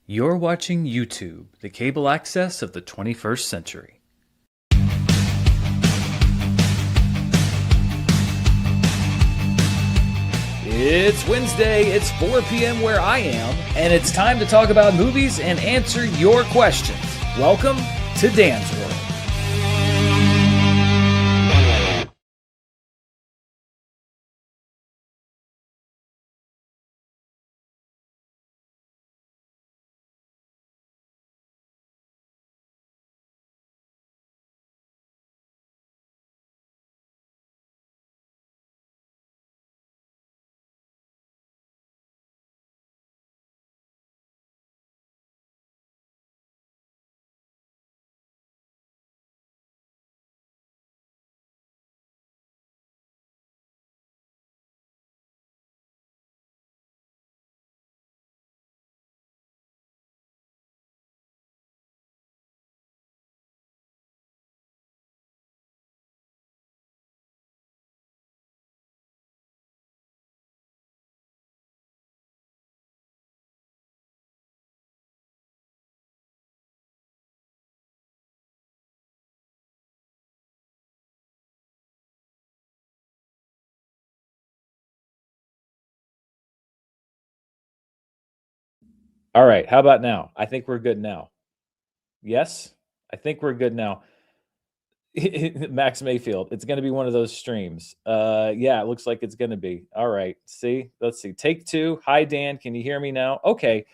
You're watching YouTube, the cable access of the 21st century. It's Wednesday, it's 4 p.m. where I am, and it's time to talk about movies and answer your questions. Welcome to Dan's World. All right, how about now? I think we're good now. Yes? I think we're good now. Max Mayfield, it's going to be one of those streams. Yeah, it looks like it's going to be. All right, see? Let's see. Take two. Hi, Dan. Can you hear me now? Okay.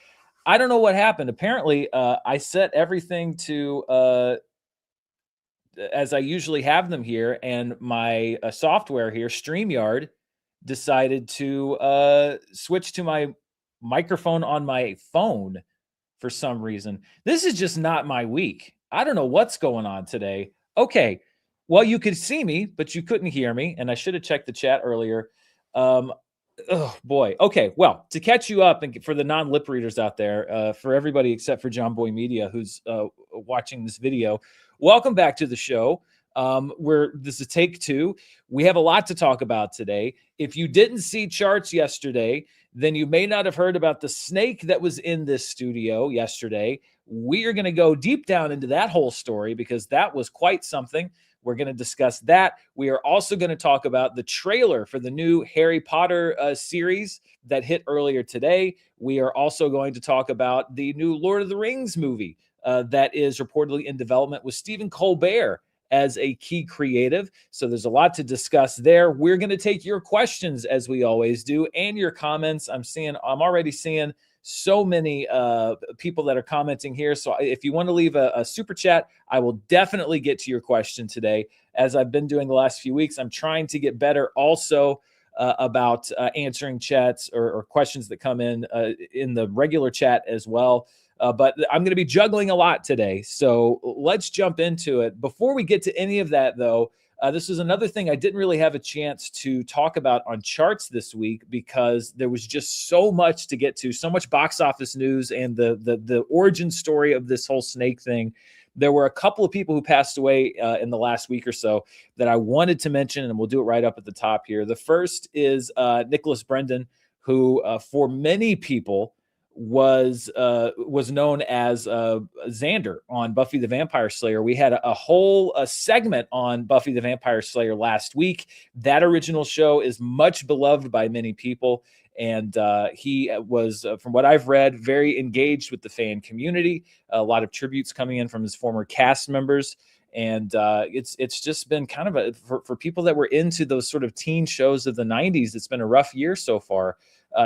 I don't know what happened. Apparently, I set everything to as I usually have them here, and my software here, StreamYard, decided to switch to my microphone on my phone for some reason. This is just not my week. I don't know what's going on today. Okay. Well, you could see me, but you couldn't hear me. And I should have checked the chat earlier. Oh boy. Okay. Well, to catch you up and for the non-lip readers out there, for everybody except for John Boy Media who's watching this video, welcome back to the show. This is take two. We have a lot to talk about today. If you didn't see charts yesterday, then you may not have heard about the snake that was in this studio yesterday. We are going to go deep down into that whole story because that was quite something. We're going to discuss that. We are also going to talk about the trailer for the new Harry Potter series that hit earlier today. We are also going to talk about the new Lord of the Rings movie that is reportedly in development with Stephen Colbert as a key creative. So there's a lot to discuss there. We're going to take your questions as we always do and your comments. I'm already seeing so many people that are commenting here. So if you want to leave a super chat, I will definitely get to your question today. As I've been doing the last few weeks, I'm trying to get better also about answering chats or questions that come in the regular chat as well. But I'm going to be juggling a lot today. So let's jump into it. Before we get to any of that, though, this is another thing I didn't really have a chance to talk about on charts this week because there was just so much to get to, so much box office news and the origin story of this whole snake thing. There were a couple of people who passed away in the last week or so that I wanted to mention, and we'll do it right up at the top here. The first is Nicholas Brendan, who for many people was known as Xander on Buffy the Vampire Slayer. We had a whole segment on Buffy the Vampire Slayer last week. That original show is much beloved by many people, and he was, from what I've read, very engaged with the fan community. A lot of tributes coming in from his former cast members. And it's just been kind of for people that were into those sort of teen shows of the 90s, it's been a rough year so far.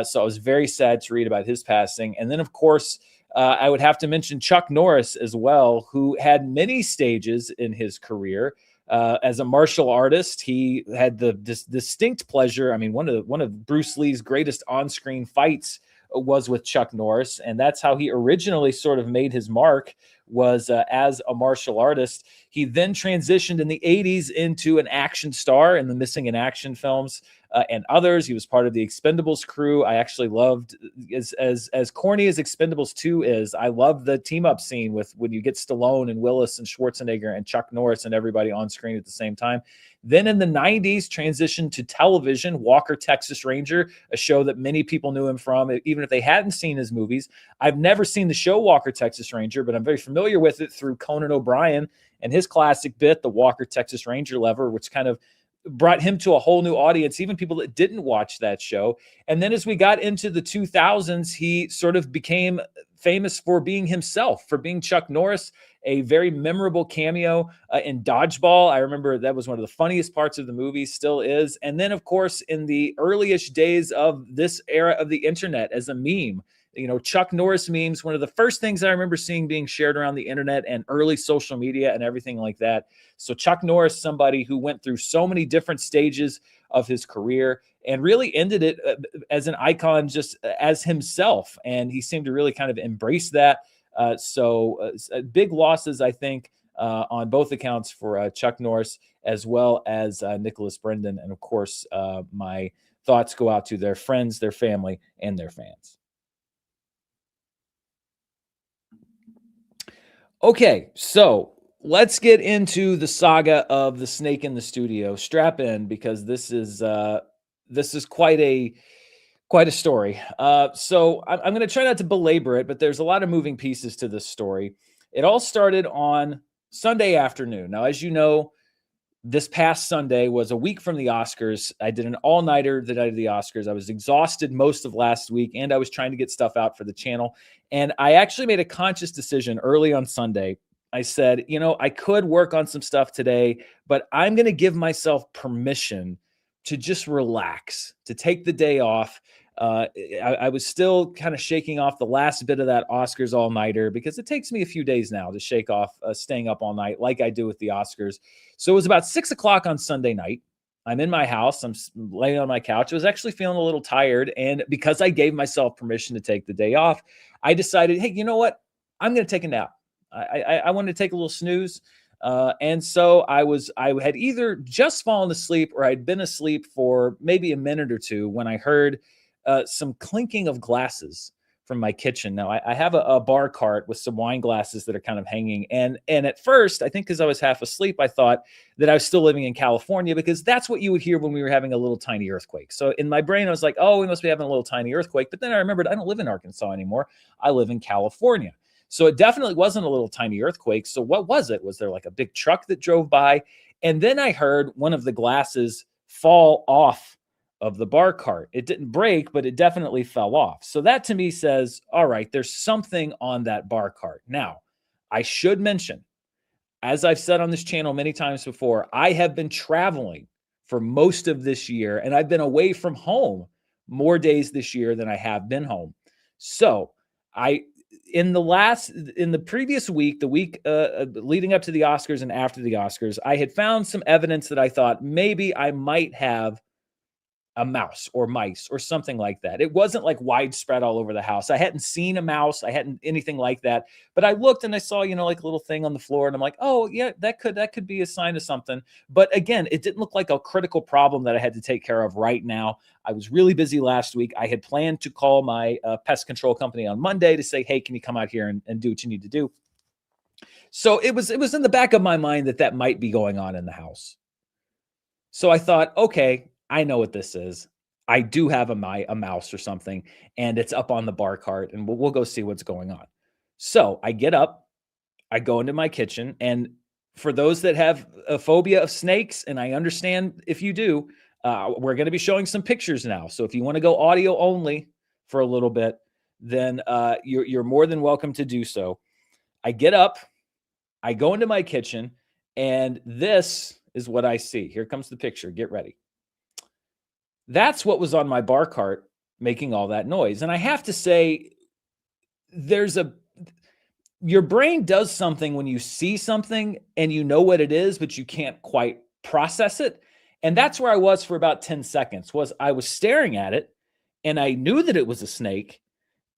So I was very sad to read about his passing. And then, of course, I would have to mention Chuck Norris as well, who had many stages in his career. As a martial artist, he had the distinct pleasure. I mean, one of Bruce Lee's greatest on-screen fights was with Chuck Norris, and that's how he originally sort of made his mark, was as a martial artist. He then transitioned in the 80s into an action star in the Missing in Action films. and others. He was part of the Expendables crew. I actually loved, as corny as Expendables 2 is, I love the team up scene with when you get Stallone and Willis and Schwarzenegger and Chuck Norris and everybody on screen at the same time. Then in the 90s, transitioned to television, Walker, Texas Ranger, a show that many people knew him from, even if they hadn't seen his movies. I've never seen the show Walker, Texas Ranger, but I'm very familiar with it through Conan O'Brien and his classic bit, the Walker, Texas Ranger lever, which kind of brought him to a whole new audience, even people that didn't watch that show. And then as we got into the 2000s, he sort of became famous for being himself, for being Chuck Norris, a very memorable cameo in Dodgeball. I remember that was one of the funniest parts of the movie, still is. And then, of course, in the earliest days of this era of the internet as a meme, Chuck Norris memes, one of the first things I remember seeing being shared around the internet and early social media and everything like that. So Chuck Norris, somebody who went through so many different stages of his career and really ended it as an icon, just as himself. And he seemed to really kind of embrace that. So big losses, I think, on both accounts for Chuck Norris as well as Nicholas Brendan. And of course, my thoughts go out to their friends, their family, and their fans. Okay, so let's get into the saga of the snake in the studio. Strap in, because this is quite a story. So I'm going to try not to belabor it, but there's a lot of moving pieces to this story. It all started on Sunday afternoon. Now, as you know, this past Sunday was a week from the Oscars. I did an all-nighter the night of the Oscars. I was exhausted most of last week, and I was trying to get stuff out for the channel. And I actually made a conscious decision early on Sunday. I said, I could work on some stuff today, but I'm going to give myself permission to just relax, to take the day off. I was still kind of shaking off the last bit of that Oscars all-nighter, because it takes me a few days now to shake off staying up all night like I do with the Oscars. So it was about 6 o'clock on Sunday night. I'm in my house. I'm laying on my couch. I was actually feeling a little tired. And because I gave myself permission to take the day off, I decided, hey, you know what? I'm going to take a nap. I wanted to take a little snooze. And so I had either just fallen asleep or I'd been asleep for maybe a minute or two when I heard some clinking of glasses from my kitchen. Now I have a bar cart with some wine glasses that are kind of hanging. And at first, I think because I was half asleep, I thought that I was still living in California, because that's what you would hear when we were having a little tiny earthquake. So in my brain, I was like, oh, we must be having a little tiny earthquake. But then I remembered I don't live in Arkansas anymore. I live in California. So it definitely wasn't a little tiny earthquake. So what was it? Was there like a big truck that drove by? And then I heard one of the glasses fall off of the bar cart. It didn't break, but it definitely fell off. So that to me says, all right, there's something on that bar cart. Now, I should mention, as I've said on this channel many times before, I have been traveling for most of this year, and I've been away from home more days this year than I have been home. So in the previous week, the week leading up to the Oscars and after the Oscars, I had found some evidence that I thought maybe I might have a mouse or mice or something like that. It wasn't like widespread all over the house. I hadn't seen a mouse. I hadn't anything like that. But I looked and I saw, like a little thing on the floor, and I'm like, oh yeah, that could be a sign of something. But again, it didn't look like a critical problem that I had to take care of right now. I was really busy last week. I had planned to call my pest control company on Monday to say, hey, can you come out here and do what you need to do? So it was in the back of my mind that might be going on in the house. So I thought, okay, I know what this is. I do have a mouse or something, and it's up on the bar cart, and we'll go see what's going on. So I get up, I go into my kitchen, and for those that have a phobia of snakes, and I understand if you do, we're going to be showing some pictures now. So if you want to go audio only for a little bit, then you're more than welcome to do so. I get up, I go into my kitchen, and this is what I see. Here comes the picture. Get ready. That's what was on my bar cart making all that noise. And I have to say, your brain does something when you see something and you know what it is, but you can't quite process it. And that's where I was for about 10 seconds. I was staring at it and I knew that it was a snake,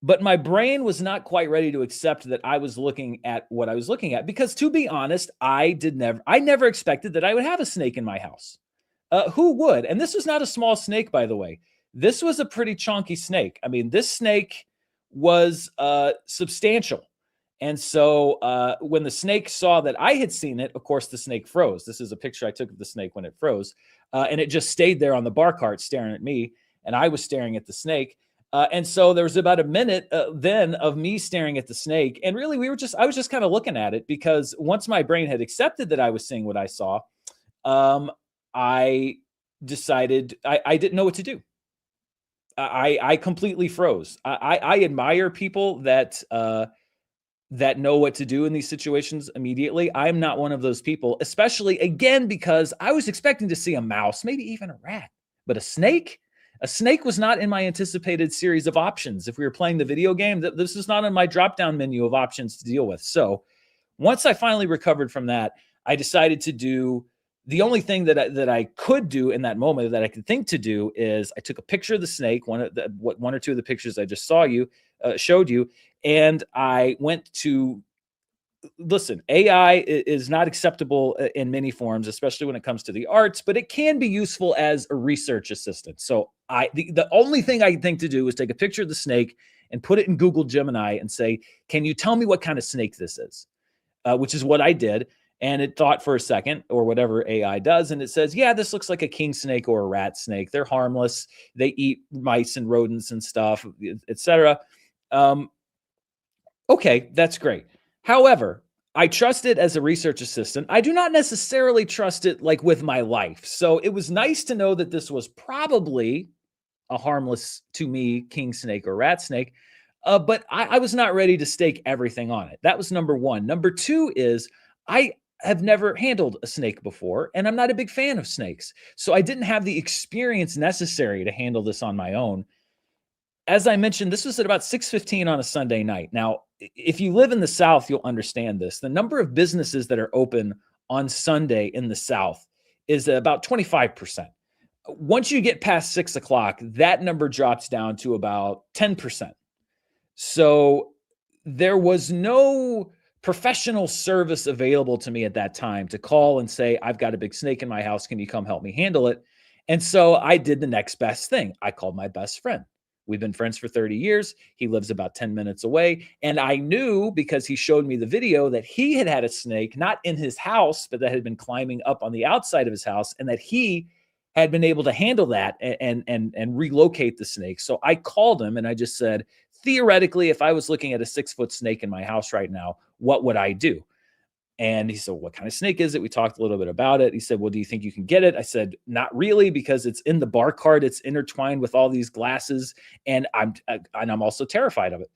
but my brain was not quite ready to accept that I was looking at what I was looking at, because to be honest, I never expected that I would have a snake in my house. Who would? And this was not a small snake, by the way. This was a pretty chunky snake. I mean, this snake was substantial. And so when the snake saw that I had seen it, of course, the snake froze. This is a picture I took of the snake when it froze. And it just stayed there on the bar cart staring at me. And I was staring at the snake. And so there was about a minute then of me staring at the snake. And really, I was just kind of looking at it because once my brain had accepted that I was seeing what I saw, I decided I didn't know what to do. I completely froze. I admire people that know what to do in these situations immediately. I'm not one of those people, especially again because I was expecting to see a mouse, maybe even a rat, but a snake. A snake was not in my anticipated series of options. If we were playing the video game, this is not on my drop-down menu of options to deal with. So once I finally recovered from that, I decided to do the only thing that I could do in that moment that I could think to do is I took a picture of the snake, one or two of the pictures I just showed you, and I went to listen. AI is not acceptable in many forms, especially when it comes to the arts, but it can be useful as a research assistant. So the only thing I think to do is take a picture of the snake and put it in Google Gemini and say, "Can you tell me what kind of snake this is?" Which is what I did. And it thought for a second, or whatever AI does, and it says, yeah, this looks like a king snake or a rat snake. They're harmless. They eat mice and rodents and stuff, etc. Okay, that's great. However, I trust it as a research assistant. I do not necessarily trust it like with my life. So it was nice to know that this was probably a harmless to me king snake or rat snake. But I was not ready to stake everything on it. That was number one. Number two is I have never handled a snake before, and I'm not a big fan of snakes. So I didn't have the experience necessary to handle this on my own. As I mentioned, this was at about 6:15 on a Sunday night. Now, if you live in the South, you'll understand this. The number of businesses that are open on Sunday in the South is about 25%. Once you get past 6 o'clock, that number drops down to about 10%. So there was no professional service available to me at that time to call and say, I've got a big snake in my house. Can you come help me handle it? And so I did the next best thing. I called my best friend. We've been friends for 30 years. He lives about 10 minutes away. And I knew because he showed me the video that he had had a snake, not in his house, but that had been climbing up on the outside of his house, and that he had been able to handle that and relocate the snake. So I called him and I just said, theoretically, if I was looking at a 6-foot snake in my house right now, what would I do? And he said, what kind of snake is it? We talked a little bit about it. He said, well, do you think you can get it? I said, not really, because it's in the bar cart. It's intertwined with all these glasses. And I'm also terrified of it.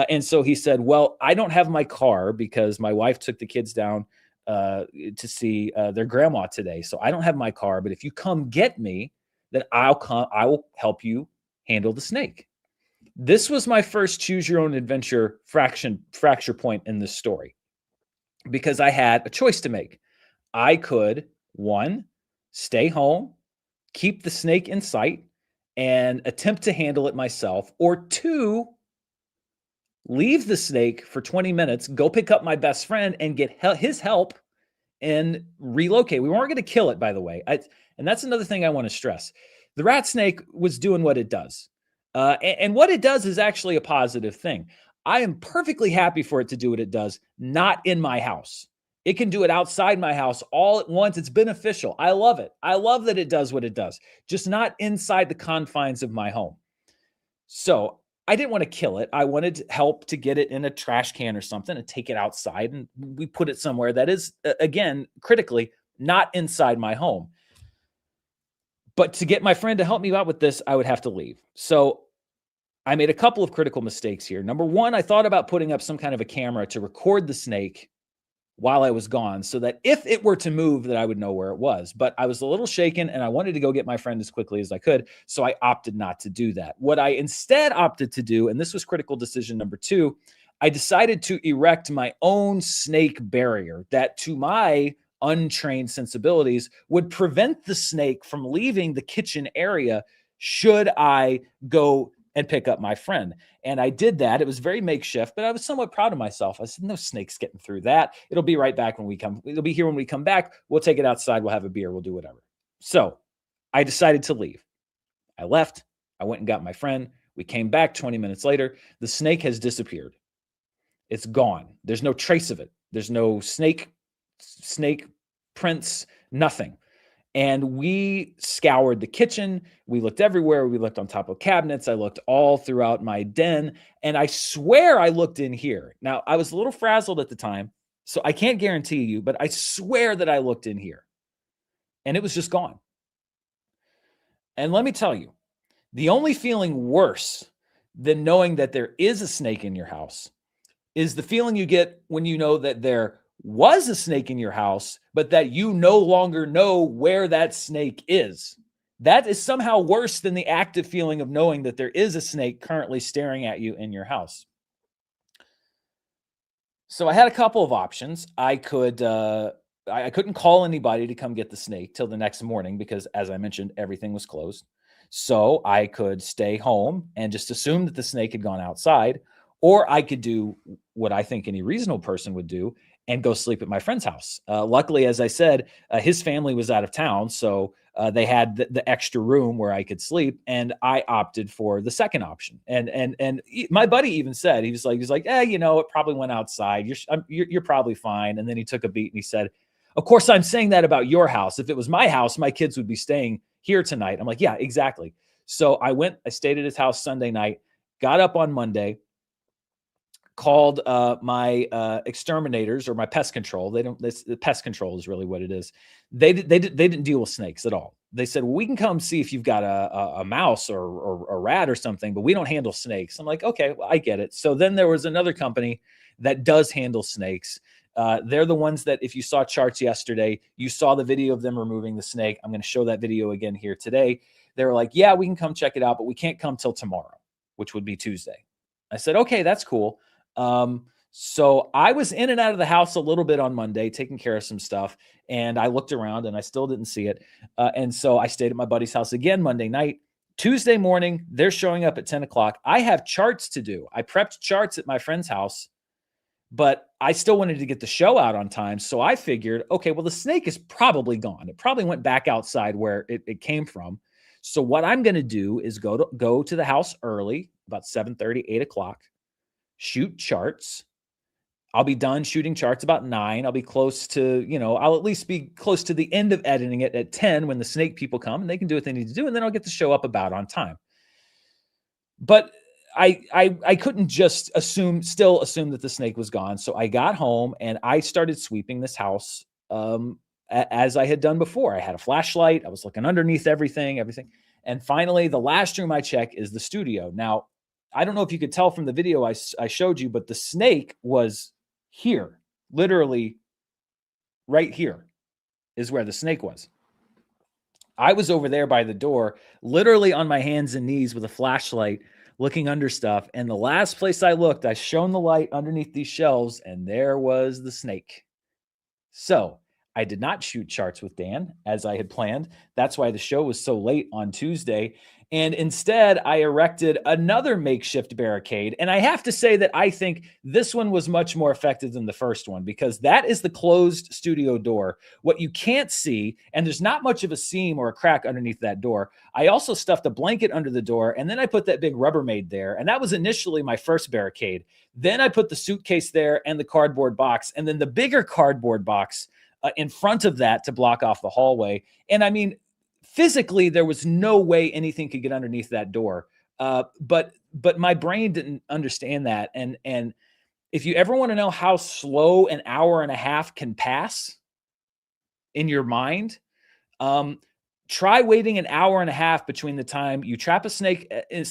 And so he said, well, I don't have my car because my wife took the kids down to see their grandma today. So I don't have my car, but if you come get me, then I will help you handle the snake. This was my first choose your own adventure fracture point in this story, because I had a choice to make. I could, one, stay home, keep the snake in sight, and attempt to handle it myself, or two, leave the snake for 20 minutes, go pick up my best friend and get his help and relocate. We weren't going to kill it, by the way. And that's another thing I want to stress. The rat snake was doing what it does. And what it does is actually a positive thing. I am perfectly happy for it to do what it does, not in my house. It can do it outside my house all at once. It's beneficial. I love it. I love that it does what it does, just not inside the confines of my home. So I didn't want to kill it. I wanted help to get it in a trash can or something and take it outside. And we put it somewhere that is, again, critically, not inside my home. But to get my friend to help me out with this, I would have to leave. So I made a couple of critical mistakes here. Number one, I thought about putting up some kind of a camera to record the snake while I was gone so that if it were to move, that I would know where it was. But I was a little shaken and I wanted to go get my friend as quickly as I could. So I opted not to do that. What I instead opted to do, and this was critical decision number two, I decided to erect my own snake barrier that, to my untrained sensibilities, would prevent the snake from leaving the kitchen area should I go and pick up my friend. And I did that. It was very makeshift, but I was somewhat proud of myself. I said, no snake's getting through that. It'll be right back when we come. It'll be here when we come back. We'll take it outside. We'll have a beer. We'll do whatever. So I decided to leave. I left. I went and got my friend. We came back 20 minutes later. The snake has disappeared. It's gone. There's no trace of it. There's no snake prints, nothing. And we scoured the kitchen. We looked everywhere. We looked on top of cabinets. I looked all throughout my den. And I swear I looked in here. Now, I was a little frazzled at the time, so I can't guarantee you, but I swear that I looked in here. And it was just gone. And let me tell you, the only feeling worse than knowing that there is a snake in your house is the feeling you get when you know that there was a snake in your house, but that you no longer know where that snake is. That is somehow worse than the active feeling of knowing that there is a snake currently staring at you in your house. So I had a couple of options. I couldn't call anybody to come get the snake till the next morning because, as I mentioned, everything was closed. So I could stay home and just assume that the snake had gone outside, or I could do what I think any reasonable person would do and go sleep at my friend's house. Luckily, as I said, his family was out of town, so they had the extra room where I could sleep, and I opted for the second option. And my buddy even said he was like, it probably went outside. You're probably fine. And then he took a beat and he said, "Of course, I'm saying that about your house. If it was my house, my kids would be staying here tonight." I'm like, "Yeah, exactly." So I stayed at his house Sunday night, got up on Monday, called my exterminators or my pest control. The pest control is really what it is. They didn't deal with snakes at all. They said, "Well, we can come see if you've got a mouse or a rat or something, but we don't handle snakes." I'm like, "Okay, well, I get it." So then there was another company that does handle snakes. They're the ones that, if you saw charts yesterday, you saw the video of them removing the snake. I'm going to show that video again here today. They were like, "Yeah, we can come check it out, but we can't come till tomorrow," which would be Tuesday. I said, "Okay, that's cool." So I was in and out of the house a little bit on Monday, taking care of some stuff, and I looked around and I still didn't see it. And so I stayed at my buddy's house again Monday night. Tuesday morning, they're showing up at 10 o'clock. I have charts to do. I prepped charts at my friend's house, but I still wanted to get the show out on time. So I figured, okay, well, the snake is probably gone. It probably went back outside where it came from. So what I'm going to do is go to the house early, about 7:30, 8 o'clock, shoot charts. I'll be done shooting charts about 9. I'll be close to, I'll at least be close to the end of editing it at 10 when the snake people come and they can do what they need to do. And then I'll get the show up about on time. But I couldn't just still assume that the snake was gone. So I got home and I started sweeping this house as I had done before. I had a flashlight. I was looking underneath everything. And finally, the last room I check is the studio. Now, I don't know if you could tell from the video I showed you, but the snake was here, literally right here is where the snake was. I was over there by the door, literally on my hands and knees with a flashlight, looking under stuff. And the last place I looked, I shone the light underneath these shelves, and there was the snake. So I did not shoot charts with Dan as I had planned. That's why the show was so late on Tuesday. And instead, I erected another makeshift barricade. And I have to say that I think this one was much more effective than the first one, because that is the closed studio door. What you can't see, and there's not much of a seam or a crack underneath that door. I also stuffed a blanket under the door, and then I put that big Rubbermaid there. And that was initially my first barricade. Then I put the suitcase there and the cardboard box, and then the bigger cardboard box in front of that to block off the hallway. And I mean, physically, there was no way anything could get underneath that door. But my brain didn't understand that. And if you ever want to know how slow an hour and a half can pass in your mind, try waiting an hour and a half between the time you trap a snake in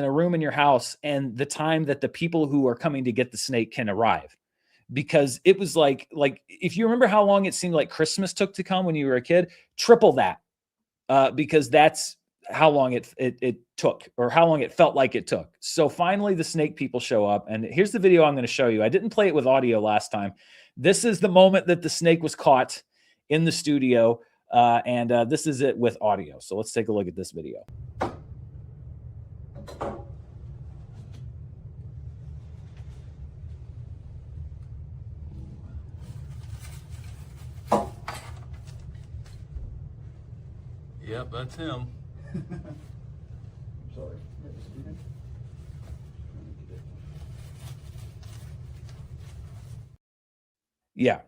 a room in your house and the time that the people who are coming to get the snake can arrive. Because it was like if you remember how long it seemed like Christmas took to come when you were a kid, triple that. Because that's how long it took, or how long it felt like it took. So finally the snake people show up, and here's the video I'm going to show you. I didn't play it with audio last time. This is the moment that the snake was caught in the studio, and this is it with audio. So let's take a look at this video. Yep, that's him. I'm sorry. Yeah.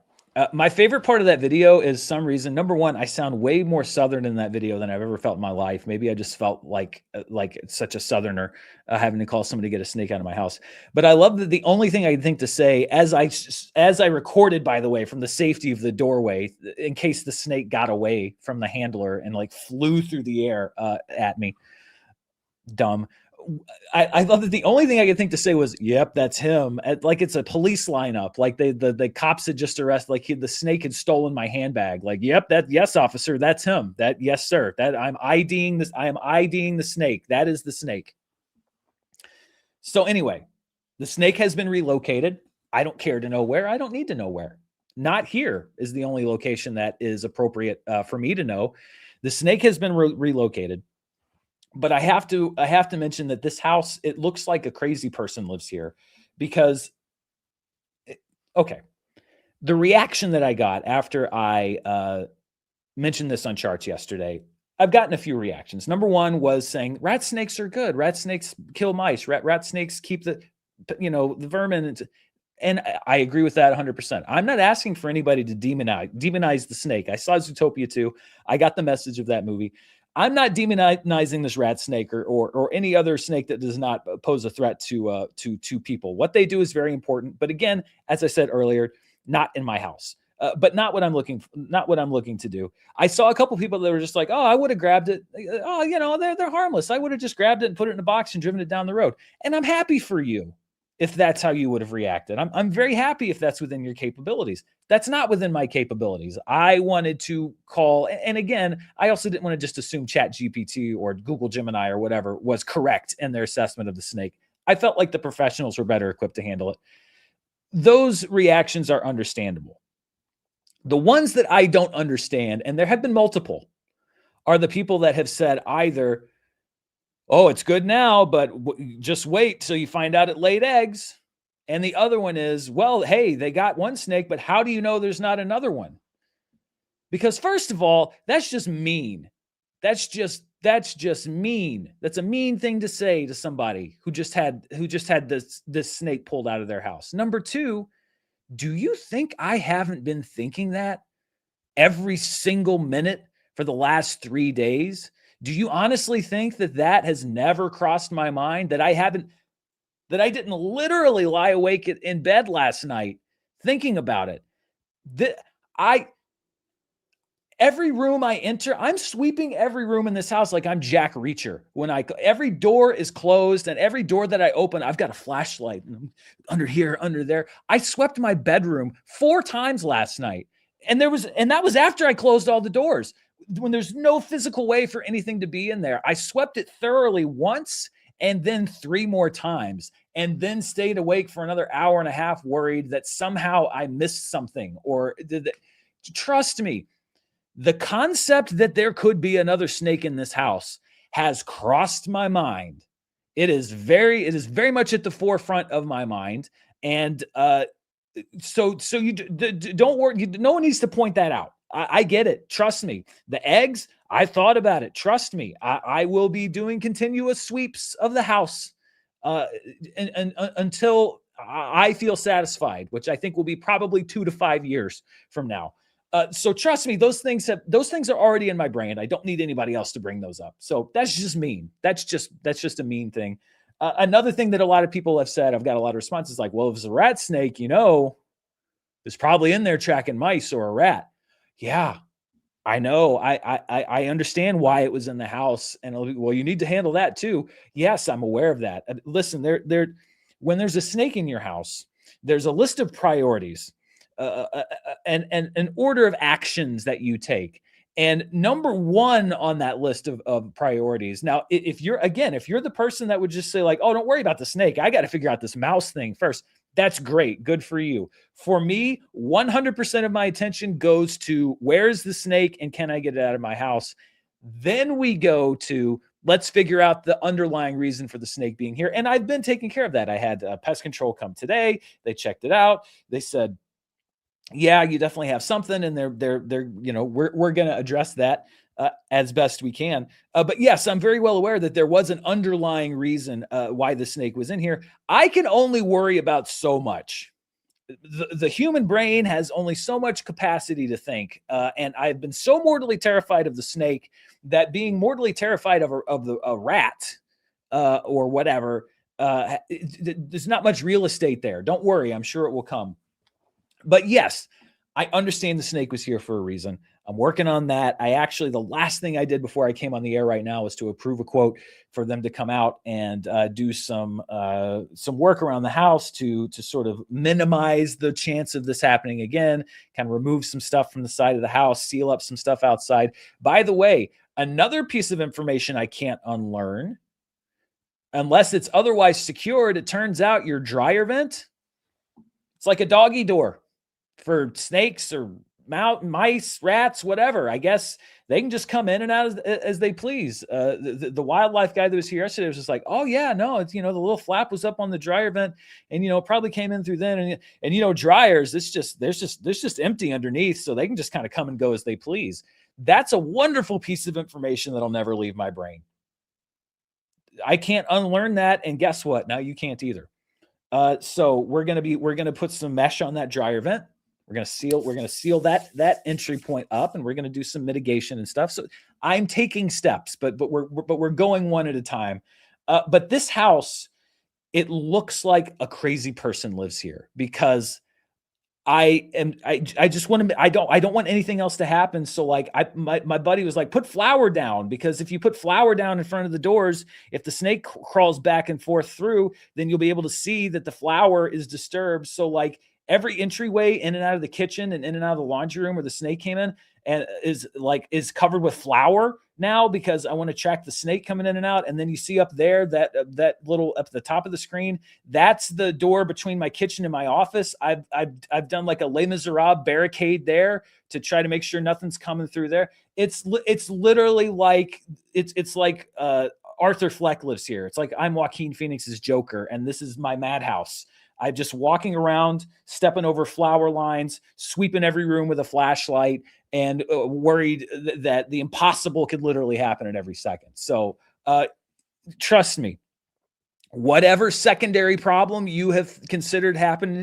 My favorite part of that video is some reason. Number one, I sound way more Southern in that video than I've ever felt in my life. Maybe I just felt like such a Southerner having to call somebody to get a snake out of my house. But I love that the only thing I think to say as I recorded, by the way, from the safety of the doorway, in case the snake got away from the handler and like flew through the air at me. Dumb. I love that the only thing I could think to say was, "Yep, that's him." Like it's a police lineup. Like the cops had just arrested. Like the snake had stolen my handbag. Like, "Yep, yes, officer, that's him. That yes, sir. That I'm IDing this. I am IDing the snake. That is the snake." So anyway, the snake has been relocated. I don't care to know where. I don't need to know where. Not here is the only location that is appropriate for me to know. The snake has been relocated. But I have to mention that this house, it looks like a crazy person lives here because okay, the reaction that I got after I mentioned this on charts yesterday, I've gotten a few reactions. Number one was saying rat snakes are good. Rat snakes kill mice. Rat snakes keep the the vermin. And I agree with that 100%. I'm not asking for anybody to demonize the snake. I saw Zootopia 2. I got the message of that movie. I'm not demonizing this rat snake or any other snake that does not pose a threat to people. What they do is very important, but again, as I said earlier, not in my house. But not what I'm looking to do. I saw a couple people that were just like, "Oh, I would have grabbed it. Oh, they're harmless. I would have just grabbed it and put it in a box and driven it down the road." And I'm happy for you if that's how you would have reacted. I'm very happy if that's within your capabilities. That's not within my capabilities. I wanted to call, and again, I also didn't want to just assume Chat GPT or Google Gemini or whatever was correct in their assessment of the snake. I felt like the professionals were better equipped to handle it. Those reactions are understandable. The ones that I don't understand, and there have been multiple, are the people that have said either, "Oh, it's good now, but just wait till you find out it laid eggs." And the other one is, "Well, hey, they got one snake, but how do you know there's not another one?" Because first of all, that's just mean. That's just mean. That's a mean thing to say to somebody who just had this snake pulled out of their house. Number two, do you think I haven't been thinking that every single minute for the last 3 days? Do you honestly think that has never crossed my mind, that I didn't literally lie awake in bed last night thinking about it? Every room I enter, I'm sweeping every room in this house like I'm Jack Reacher. Every door is closed, and every door that I open, I've got a flashlight under here, under there. I swept my bedroom 4 times last night. And that was after I closed all the doors. When there's no physical way for anything to be in there, I swept it thoroughly once and then 3 more times, and then stayed awake for another hour and a half worried that somehow I missed something trust me, the concept that there could be another snake in this house has crossed my mind. It is very much at the forefront of my mind. And so you don't worry. No one needs to point that out. I get it. Trust me. The eggs, I thought about it. Trust me. I will be doing continuous sweeps of the house until I feel satisfied, which I think will be probably 2 to 5 years from now. So trust me, those things are already in my brain. I don't need anybody else to bring those up. So that's just mean. That's just a mean thing. Another thing that a lot of people have said, I've got a lot of responses like, "Well, if it's a rat snake, it's probably in there tracking mice or a rat." Yeah, I know. I understand why it was in the house, and well, you need to handle that too. Yes, I'm aware of that. Listen, when there's a snake in your house, there's a list of priorities. And an order of actions that you take. And number one on that list of priorities. Now, if you're the person that would just say like, "Oh, don't worry about the snake. I got to figure out this mouse thing first." That's great. Good for you. For me, 100% of my attention goes to where's the snake and can I get it out of my house? Then we go to let's figure out the underlying reason for the snake being here. And I've been taking care of that. I had pest control come today. They checked it out. They said, "Yeah, you definitely have something," and we're going to address that. as best we can. But yes, I'm very well aware that there was an underlying reason why the snake was in here. I can only worry about so much. The human brain has only so much capacity to think, and I've been so mortally terrified of the snake that being mortally terrified of a rat or whatever, there's not much real estate there. Don't worry, I'm sure it will come. But yes, I understand the snake was here for a reason. I'm working on that. The last thing I did before I came on the air right now was to approve a quote for them to come out and do some work around the house to sort of minimize the chance of this happening again, kind of remove some stuff from the side of the house, seal up some stuff outside. By the way, another piece of information I can't unlearn, unless it's otherwise secured, it turns out your dryer vent, it's like a doggy door for snakes or mice, rats, whatever. I guess they can just come in and out as they please. The wildlife guy that was here yesterday was just like, oh yeah, no, it's, the little flap was up on the dryer vent, and it probably came in through then. And dryers, there's just empty underneath, so they can just kind of come and go as they please. That's a wonderful piece of information that'll never leave my brain. I can't unlearn that, and guess what? Now you can't either. So we're gonna put some mesh on that dryer vent. We're gonna seal that entry point up, and we're gonna do some mitigation and stuff. So I'm taking steps, but we're going one at a time. But this house, it looks like a crazy person lives here, because I just want to, I don't want anything else to happen. So like my buddy was like, put flour down, because if you put flour down in front of the doors, if the snake crawls back and forth through, then you'll be able to see that the flour is disturbed. So like every entryway in and out of the kitchen and in and out of the laundry room where the snake came in and is covered with flour now, because I want to track the snake coming in and out. And then you see up there that little up at the top of the screen, that's the door between my kitchen and my office. I've done like a Les Miserables barricade there to try to make sure nothing's coming through there. It's literally like it's like Arthur Fleck lives here. It's like I'm Joaquin Phoenix's Joker, and this is my madhouse. I'm just walking around, stepping over flower lines, sweeping every room with a flashlight, and worried that the impossible could literally happen at every second. So trust me, whatever secondary problem you have considered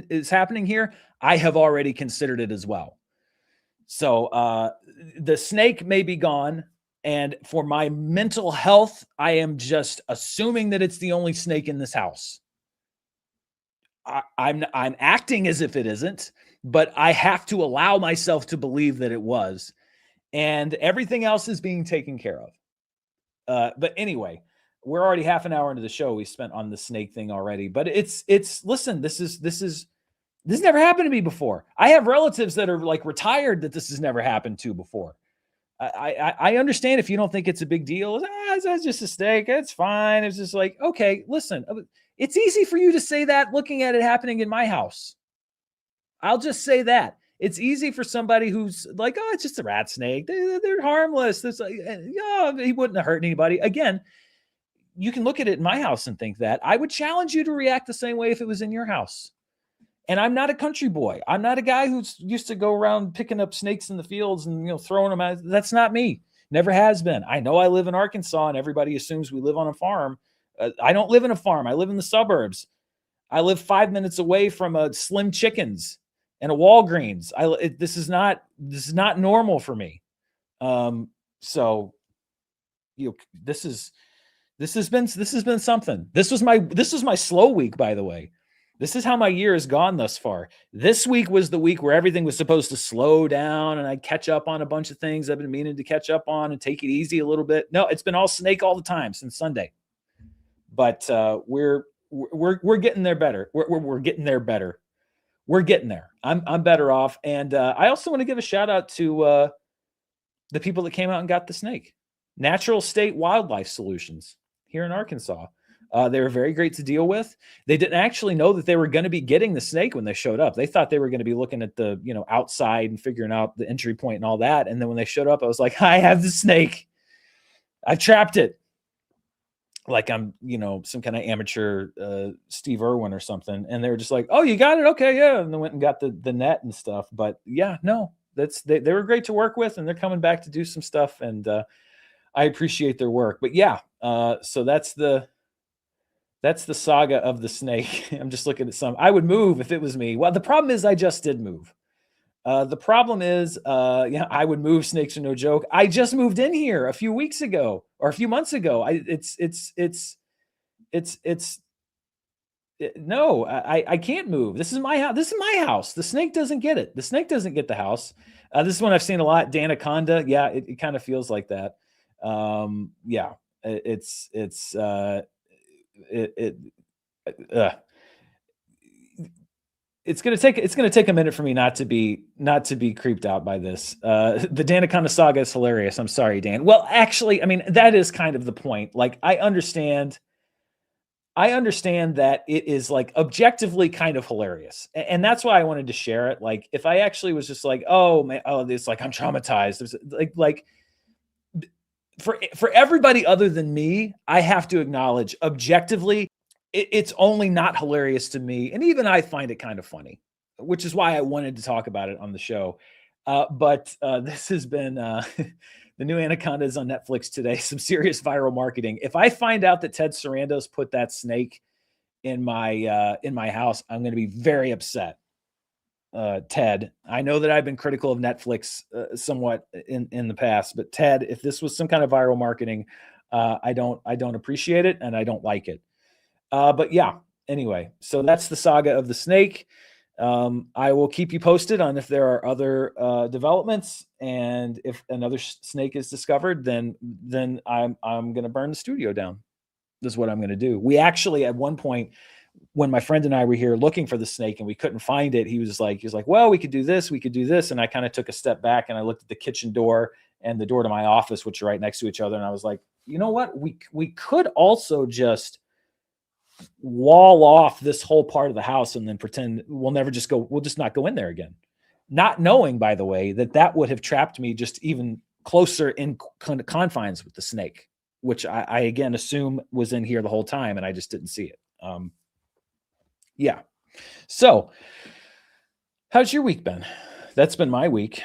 is happening here, I have already considered it as well. So the snake may be gone. And for my mental health, I am just assuming that it's the only snake in this house. I'm acting as if it isn't, but I have to allow myself to believe that it was, and everything else is being taken care of. But anyway, we're already half an hour into the show we spent on the snake thing already. But it's listen, this never happened to me before. I have relatives that are like retired that this has never happened to before. I understand if you don't think it's a big deal. It's just a snake. It's fine. It's just like, okay, listen. It's easy for you to say that looking at it happening in my house. I'll just say that. It's easy for somebody who's like, oh, it's just a rat snake. They're harmless. It's like, oh, he wouldn't have hurt anybody. Again, you can look at it in my house and think that. I would challenge you to react the same way if it was in your house. And I'm not a country boy. I'm not a guy who's used to go around picking up snakes in the fields and throwing them out. That's not me. Never has been. I know I live in Arkansas, and everybody assumes we live on a farm. I don't live in a farm. I live in the suburbs. I live 5 minutes away from a Slim Chickens and a Walgreens. This is not normal for me. So this has been something. This was my slow week, by the way. This is how my year has gone thus far. This week was the week where everything was supposed to slow down and I'd catch up on a bunch of things I've been meaning to catch up on and take it easy a little bit. No, it's been all snake all the time since Sunday. But we're getting there better. We're getting there better. We're getting there. I'm better off. And I also want to give a shout out to the people that came out and got the snake. Natural State Wildlife Solutions here in Arkansas. They were very great to deal with. They didn't actually know that they were going to be getting the snake when they showed up. They thought they were going to be looking at the, outside and figuring out the entry point and all that. And then when they showed up, I was like, I have the snake. I've trapped it. Like I'm, some kind of amateur Steve Irwin or something. And they were just like, oh, you got it? Okay, yeah. And they went and got the net and stuff. But yeah, no, they were great to work with, and they're coming back to do some stuff, and I appreciate their work. But yeah, so that's the saga of the snake. I'm just looking at some. I would move if it was me. Well, the problem is I just did move. The problem is, yeah, I would move. Snakes are no joke. I just moved in here a few weeks ago or a few months ago. It's no, I can't move. This is my house. This is my house. The snake doesn't get it. The snake doesn't get the house. This is one I've seen a lot. Danaconda. Yeah, it kind of feels like that. Yeah, it's it uh, it's gonna take a minute for me not to be creeped out by this. The Danaconda saga is hilarious. I'm sorry, Dan. Well, actually, I mean that is kind of the point. Like I understand that it is like objectively kind of hilarious. And that's why I wanted to share it. Like if I actually was just like, oh man, oh, this like I'm traumatized. There's like for everybody other than me, I have to acknowledge objectively, it's only not hilarious to me. And even I find it kind of funny, which is why I wanted to talk about it on the show. But this has been the new Anaconda is on Netflix today. Some serious viral marketing. If I find out that Ted Sarandos put that snake in my house, I'm going to be very upset. Ted, I know that I've been critical of Netflix somewhat in the past, but Ted, if this was some kind of viral marketing, I don't appreciate it and I don't like it. But yeah, anyway, so that's the saga of the snake. I will keep you posted on if there are other developments, and if another snake is discovered, then I'm going to burn the studio down. This is what I'm going to do. We actually at one point, when my friend and I were here looking for the snake and we couldn't find it, he was like, well, we could do this, and I kind of took a step back and I looked at the kitchen door and the door to my office, which are right next to each other, and I was like, you know what, we could also just wall off this whole part of the house and then pretend we'll just not go in there again. Not knowing, by the way, that would have trapped me just even closer in confines with the snake, which I again assume was in here the whole time and I just didn't see it. Yeah. So how's your week been? That's been my week.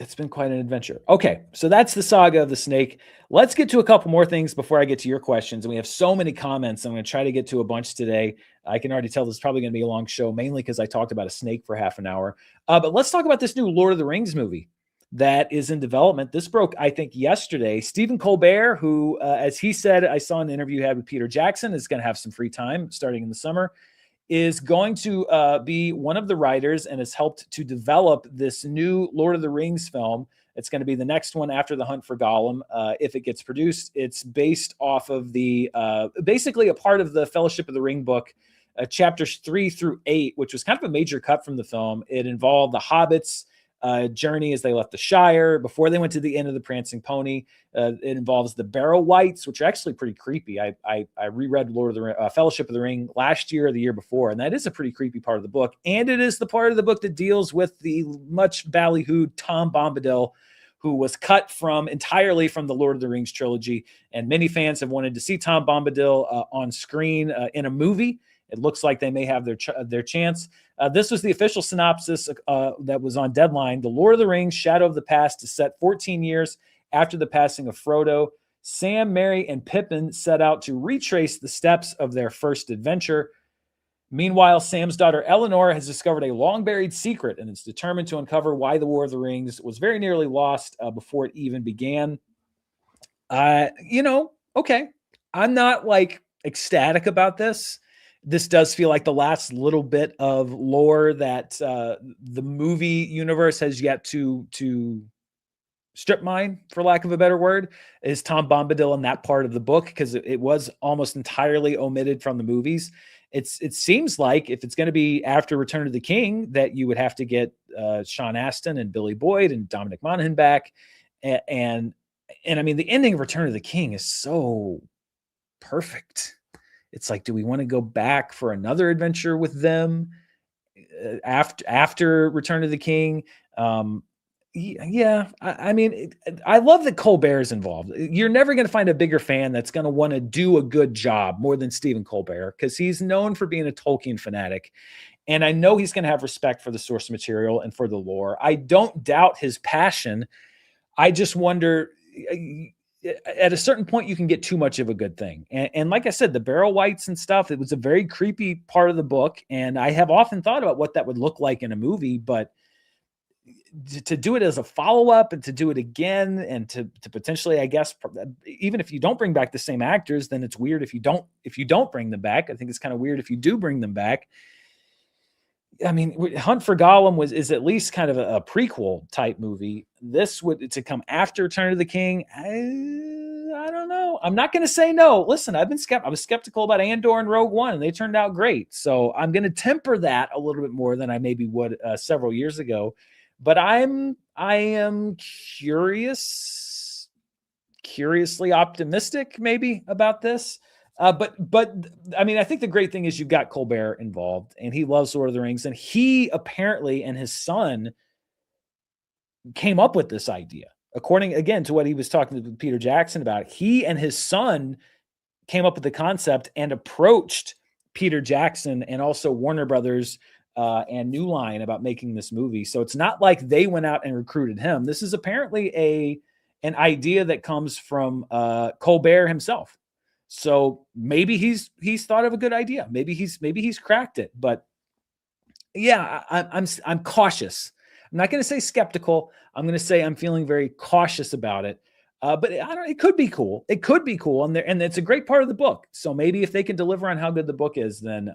It's been quite an adventure. Okay, so that's the saga of the snake. Let's get to a couple more things before I get to your questions. And we have so many comments. I'm going to try to get to a bunch today. I can already tell this is probably going to be a long show, mainly because I talked about a snake for half an hour. But let's talk about this new Lord of the Rings movie that is in development. This broke, I think, yesterday. Stephen Colbert, who, as he said, I saw an interview he had with Peter Jackson, is going to have some free time starting in the summer, is going to be one of the writers and has helped to develop this new Lord of the Rings film. It's going to be the next one after The Hunt for Gollum. If it gets produced, it's based off of the basically a part of the Fellowship of the Ring book, chapters 3 through 8, which was kind of a major cut from the film. It involved the hobbits' journey as they left the Shire before they went to the Inn of the Prancing Pony. It involves the Barrow Wights, which are actually pretty creepy. I reread Lord of the Fellowship of the Ring last year or the year before, and that is a pretty creepy part of the book. And it is the part of the book that deals with the much ballyhooed Tom Bombadil, who was cut entirely from the Lord of the Rings trilogy. And many fans have wanted to see Tom Bombadil on screen in a movie. It looks like they may have their chance. This was the official synopsis that was on Deadline. The Lord of the Rings, Shadow of the Past is set 14 years after the passing of Frodo. Sam, Merry, and Pippin set out to retrace the steps of their first adventure. Meanwhile, Sam's daughter Eleanor has discovered a long-buried secret and is determined to uncover why the War of the Rings was very nearly lost before it even began. Okay. I'm not like ecstatic about this. This does feel like the last little bit of lore that the movie universe has yet to strip mine, for lack of a better word, is Tom Bombadil in that part of the book, because it was almost entirely omitted from the movies. It seems like if it's going to be after Return of the King, that you would have to get Sean Astin and Billy Boyd and Dominic Monaghan back, and I mean the ending of Return of the King is so perfect. It's like, do we want to go back for another adventure with them after Return of the King? Yeah, I mean, I love that Colbert is involved. You're never going to find a bigger fan that's going to want to do a good job more than Stephen Colbert because he's known for being a Tolkien fanatic. And I know he's going to have respect for the source material and for the lore. I don't doubt his passion. I just wonder at a certain point, you can get too much of a good thing. And like I said, the barrel whites and stuff, it was a very creepy part of the book. And I have often thought about what that would look like in a movie, but to do it as a follow-up and to do it again and to potentially, I guess, even if you don't bring back the same actors, then it's weird if you don't bring them back. I think it's kind of weird if you do bring them back. I mean, Hunt for Gollum is at least kind of a prequel type movie. This would to come after Return of the King. I don't know. I'm not going to say no. Listen, I was skeptical about Andor and Rogue One, and they turned out great. So I'm going to temper that a little bit more than I maybe would several years ago. But I am curiously optimistic maybe about this. But I mean, I think the great thing is you've got Colbert involved, and he loves Lord of the Rings, and he apparently and his son came up with this idea. According again to what he was talking to Peter Jackson about, he and his son came up with the concept and approached Peter Jackson and also Warner Brothers and New Line about making this movie. So it's not like they went out and recruited him. This is apparently an idea that comes from Colbert himself. So maybe he's thought of a good idea. Maybe he's cracked it. But yeah, I'm cautious. I'm not going to say skeptical. I'm going to say I'm feeling very cautious about it. But I don't. It could be cool. It could be cool, and it's a great part of the book. So maybe if they can deliver on how good the book is, then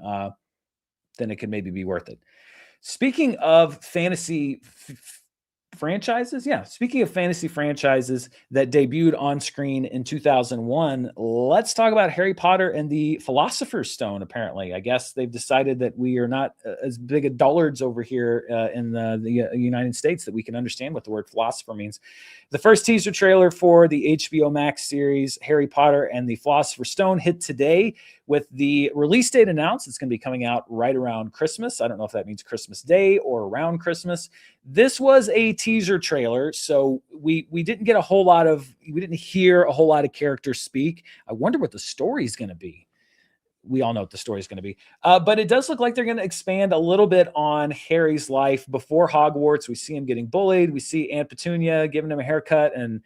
it can maybe be worth it. Speaking of fantasy franchises, speaking of fantasy franchises that debuted on screen in 2001, let's talk about Harry Potter and the Philosopher's Stone. Apparently, I guess they've decided that we are not as big a dullards over here in the United States that we can understand what the word philosopher means. The first teaser trailer for the HBO Max series Harry Potter and the Philosopher's Stone hit today with the release date announced. It's going to be coming out right around Christmas. I don't know if that means Christmas Day or around Christmas. This was a teaser trailer, so we didn't hear a whole lot of characters speak. I wonder what the story is going to be. We all know what the story is going to be. But it does look like they're going to expand a little bit on Harry's life before Hogwarts. We see him getting bullied. We see Aunt Petunia giving him a haircut and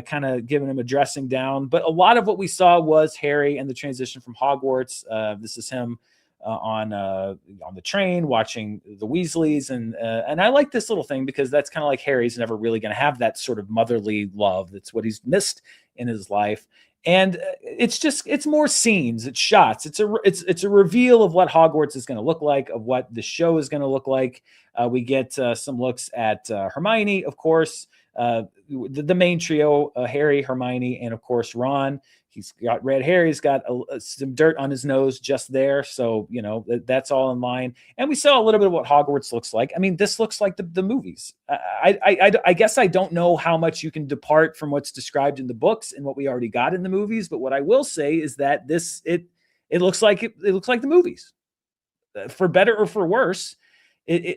kind of giving him a dressing down. But a lot of what we saw was Harry and the transition from Hogwarts. This is him on the train watching the Weasleys. And I like this little thing because that's kind of like Harry's never really going to have that sort of motherly love. That's what he's missed in his life. And it's more scenes, it's shots, it's a reveal of what Hogwarts is going to look like, of what the show is going to look like. We get some looks at Hermione, of course, the main trio, Harry, Hermione, and of course Ron. He's got red hair. He's got some dirt on his nose just there. So, that's all in line. And we saw a little bit of what Hogwarts looks like. I mean, this looks like the movies. I guess I don't know how much you can depart from what's described in the books and what we already got in the movies. But what I will say is that it looks like it looks like the movies, for better or for worse.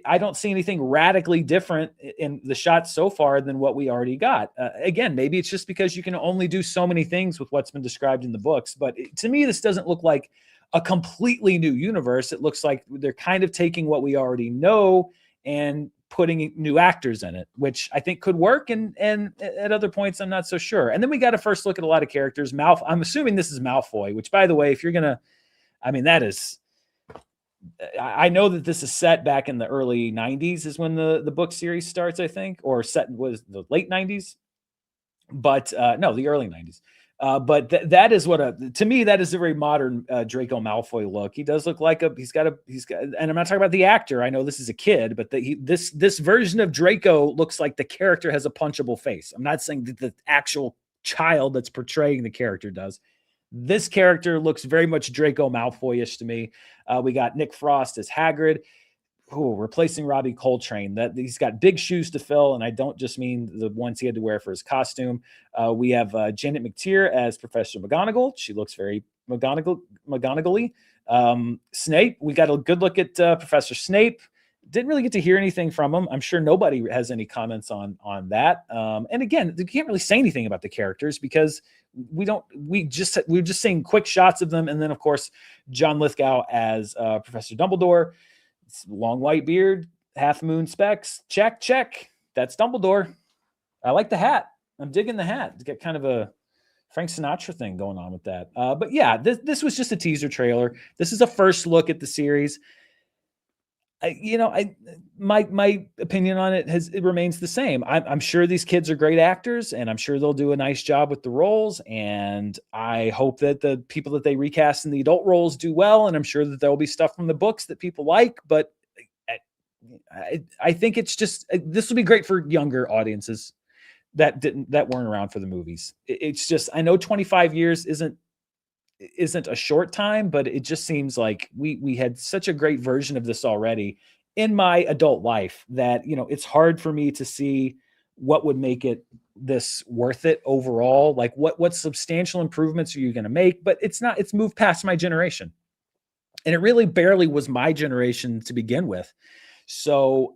I don't see anything radically different in the shots so far than what we already got. Again, maybe it's just because you can only do so many things with what's been described in the books. But to me, this doesn't look like a completely new universe. It looks like they're kind of taking what we already know and putting new actors in it, which I think could work. And at other points, I'm not so sure. And then we got a first look at a lot of characters. I'm assuming this is Malfoy, which, by the way, if you're going to, that is... I know that this is set back in the early 90s is when the book series starts, I think, or set was the late 90s, but no, the early 90s. But that is to me, that is a very modern Draco Malfoy look. He does look like he's got, and I'm not talking about the actor. I know this is a kid, but this version of Draco looks like the character has a punchable face. I'm not saying that the actual child that's portraying the character does. This character looks very much Draco Malfoy-ish to me. We got Nick Frost as Hagrid, replacing Robbie Coltrane. That he's got big shoes to fill, and I don't just mean the ones he had to wear for his costume. We have Janet McTeer as Professor McGonagall. She looks very McGonagall-y. Snape, we got a good look at Professor Snape. Didn't really get to hear anything from him. I'm sure nobody has any comments on that. And again, you can't really say anything about the characters because we're just seeing quick shots of them, and then of course John Lithgow as Professor Dumbledore, long white beard, half moon specs, check. That's Dumbledore. I like the hat. I'm digging the hat. It's got kind of a Frank Sinatra thing going on with that. But yeah, this was just a teaser trailer. This is a first look at the series. My opinion on it remains the same. I'm sure these kids are great actors, and I'm sure they'll do a nice job with the roles. And I hope that the people that they recast in the adult roles do well. And I'm sure that there will be stuff from the books that people like. But I think it's just this will be great for younger audiences that weren't around for the movies. It's just, I know 25 years isn't a short time, but it just seems like we had such a great version of this already in my adult life that, it's hard for me to see what would make it this worth it overall. Like what substantial improvements are you going to make? But it's moved past my generation. And it really barely was my generation to begin with. So,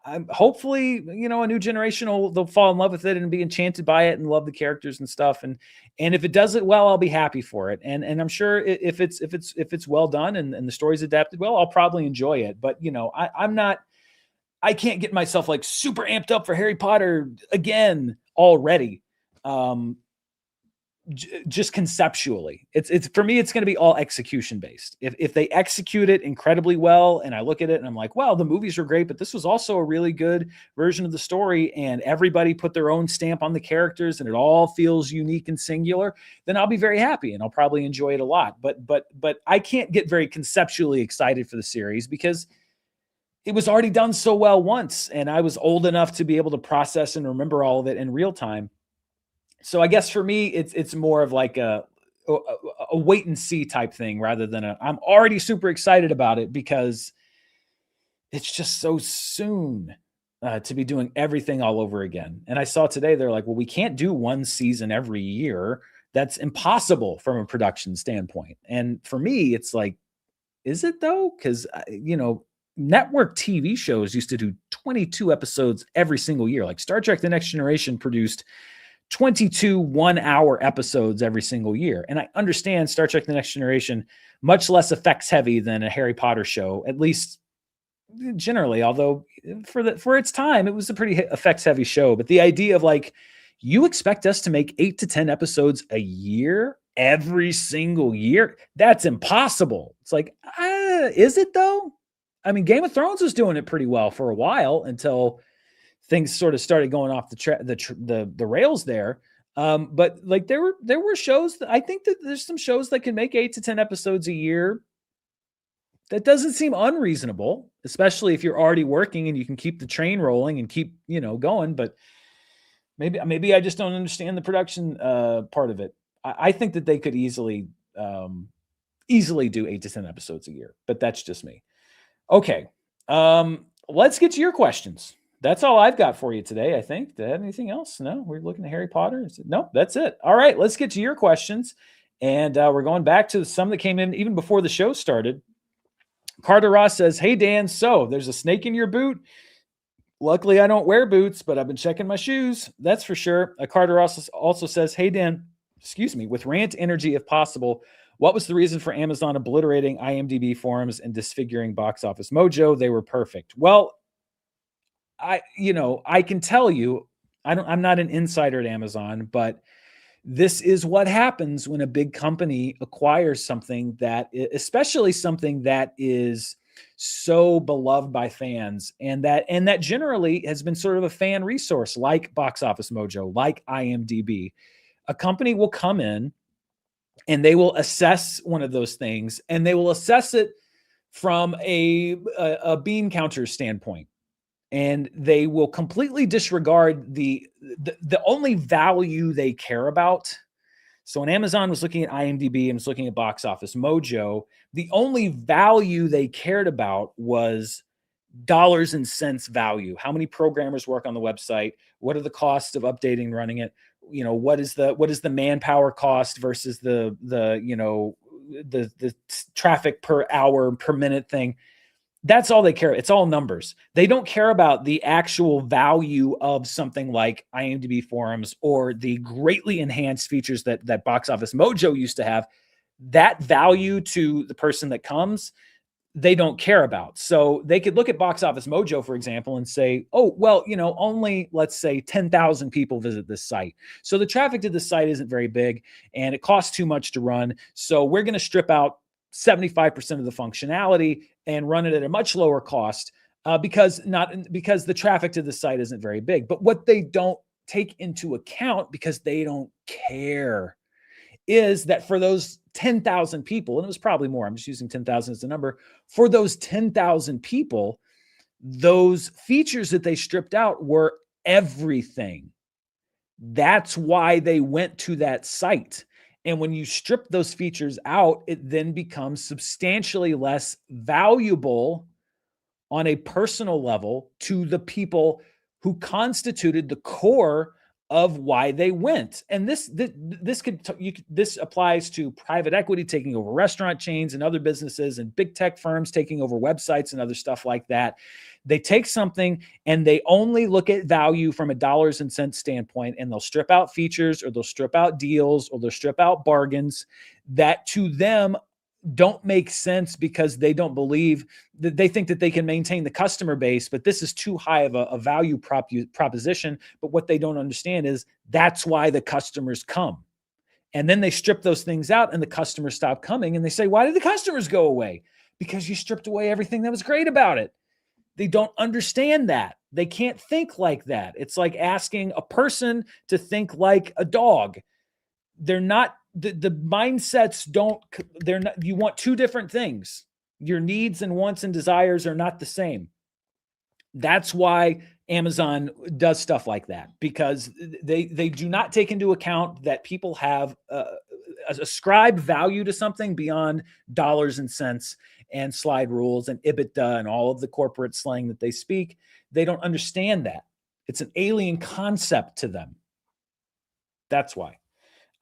I'm hopefully, a new generation they'll fall in love with it and be enchanted by it and love the characters and stuff. And if it does it well, I'll be happy for it. And I'm sure if it's well done and the story's adapted well, I'll probably enjoy it. But I can't get myself like super amped up for Harry Potter again already. Just conceptually, it's for me, it's going to be all execution based. If they execute it incredibly well and I look at it and I'm like, wow, the movies are great, but this was also a really good version of the story and everybody put their own stamp on the characters and it all feels unique and singular, then I'll be very happy and I'll probably enjoy it a lot. But I can't get very conceptually excited for the series because it was already done so well once and I was old enough to be able to process and remember all of it in real time. So I guess for me, it's more of like a wait and see type thing rather than I'm already super excited about it because it's just so soon to be doing everything all over again. And I saw today, they're like, well, we can't do one season every year. That's impossible from a production standpoint. And for me, it's like, is it though? Because, network TV shows used to do 22 episodes every single year. Like Star Trek The Next Generation produced 22 1-hour episodes every single year. And I understand Star Trek The Next Generation, much less effects heavy than a Harry Potter show, at least generally, although for its time, it was a pretty effects heavy show. But the idea of like, you expect us to make 8 to 10 episodes a year, every single year? That's impossible. It's like, is it though? I mean, Game of Thrones was doing it pretty well for a while until things sort of started going off the rails there. But like there were shows that I think that there's some shows that can make 8 to 10 episodes a year. That doesn't seem unreasonable, especially if you're already working and you can keep the train rolling and keep, going. But maybe I just don't understand the production part of it. I think that they could easily do 8 to 10 episodes a year, but that's just me. Okay. Let's get to your questions. That's all I've got for you today, I think. Do I have anything else? No, we're looking at Harry Potter. No, that's it. All right, let's get to your questions. And we're going back to some that came in even before the show started. Carter Ross says, hey, Dan, so there's a snake in your boot. Luckily, I don't wear boots, but I've been checking my shoes. That's for sure. Carter Ross also says, hey, Dan, with rant energy if possible, what was the reason for Amazon obliterating IMDb forums and disfiguring Box Office Mojo? They were perfect. Well, I can tell you, I'm not an insider at Amazon, but this is what happens when a big company acquires something especially something that is so beloved by fans and that generally has been sort of a fan resource like Box Office Mojo, like IMDb. A company will come in and they will assess one of those things and they will assess it from a bean counter standpoint. And they will completely disregard the only value they care about. So when Amazon was looking at IMDb and was looking at Box Office Mojo, the only value they cared about was dollars and cents value. How many programmers work on the website? What are the costs of updating and running it? What is the manpower cost versus the traffic per hour per minute thing? That's all they care. It's all numbers. They don't care about the actual value of something like IMDb forums or the greatly enhanced features that Box Office Mojo used to have. That value to the person that comes, they don't care about. So they could look at Box Office Mojo, for example, and say, oh, well, only let's say 10,000 people visit this site. So the traffic to the site isn't very big and it costs too much to run. So we're going to strip out 75% of the functionality and run it at a much lower cost because the traffic to the site isn't very big. But what they don't take into account, because they don't care, is that for those 10,000 people, and it was probably more, I'm just using 10,000 as a number, for those 10,000 people, those features that they stripped out were everything. That's why they went to that site. And when you strip those features out, it then becomes substantially less valuable on a personal level to the people who constituted the core of why they went. And this applies to private equity taking over restaurant chains and other businesses, and big tech firms taking over websites and other stuff like that. They take something and they only look at value from a dollars and cents standpoint, and they'll strip out features, or they'll strip out deals, or they'll strip out bargains that to them don't make sense, because they don't believe that, they think that they can maintain the customer base, but this is too high of a value proposition. But what they don't understand is that's why the customers come. And then they strip those things out and the customers stop coming, and they say, why did the customers go away? Because you stripped away everything that was great about it. They don't understand that. They can't think like that. It's like asking a person to think like a dog. They're not, the mindsets they're not, you want two different things. Your needs and wants and desires are not the same. That's why Amazon does stuff like that, because they do not take into account that people have ascribed value to something beyond dollars and cents and slide rules and EBITDA and all of the corporate slang that they speak. They don't understand that. It's an alien concept to them. That's why.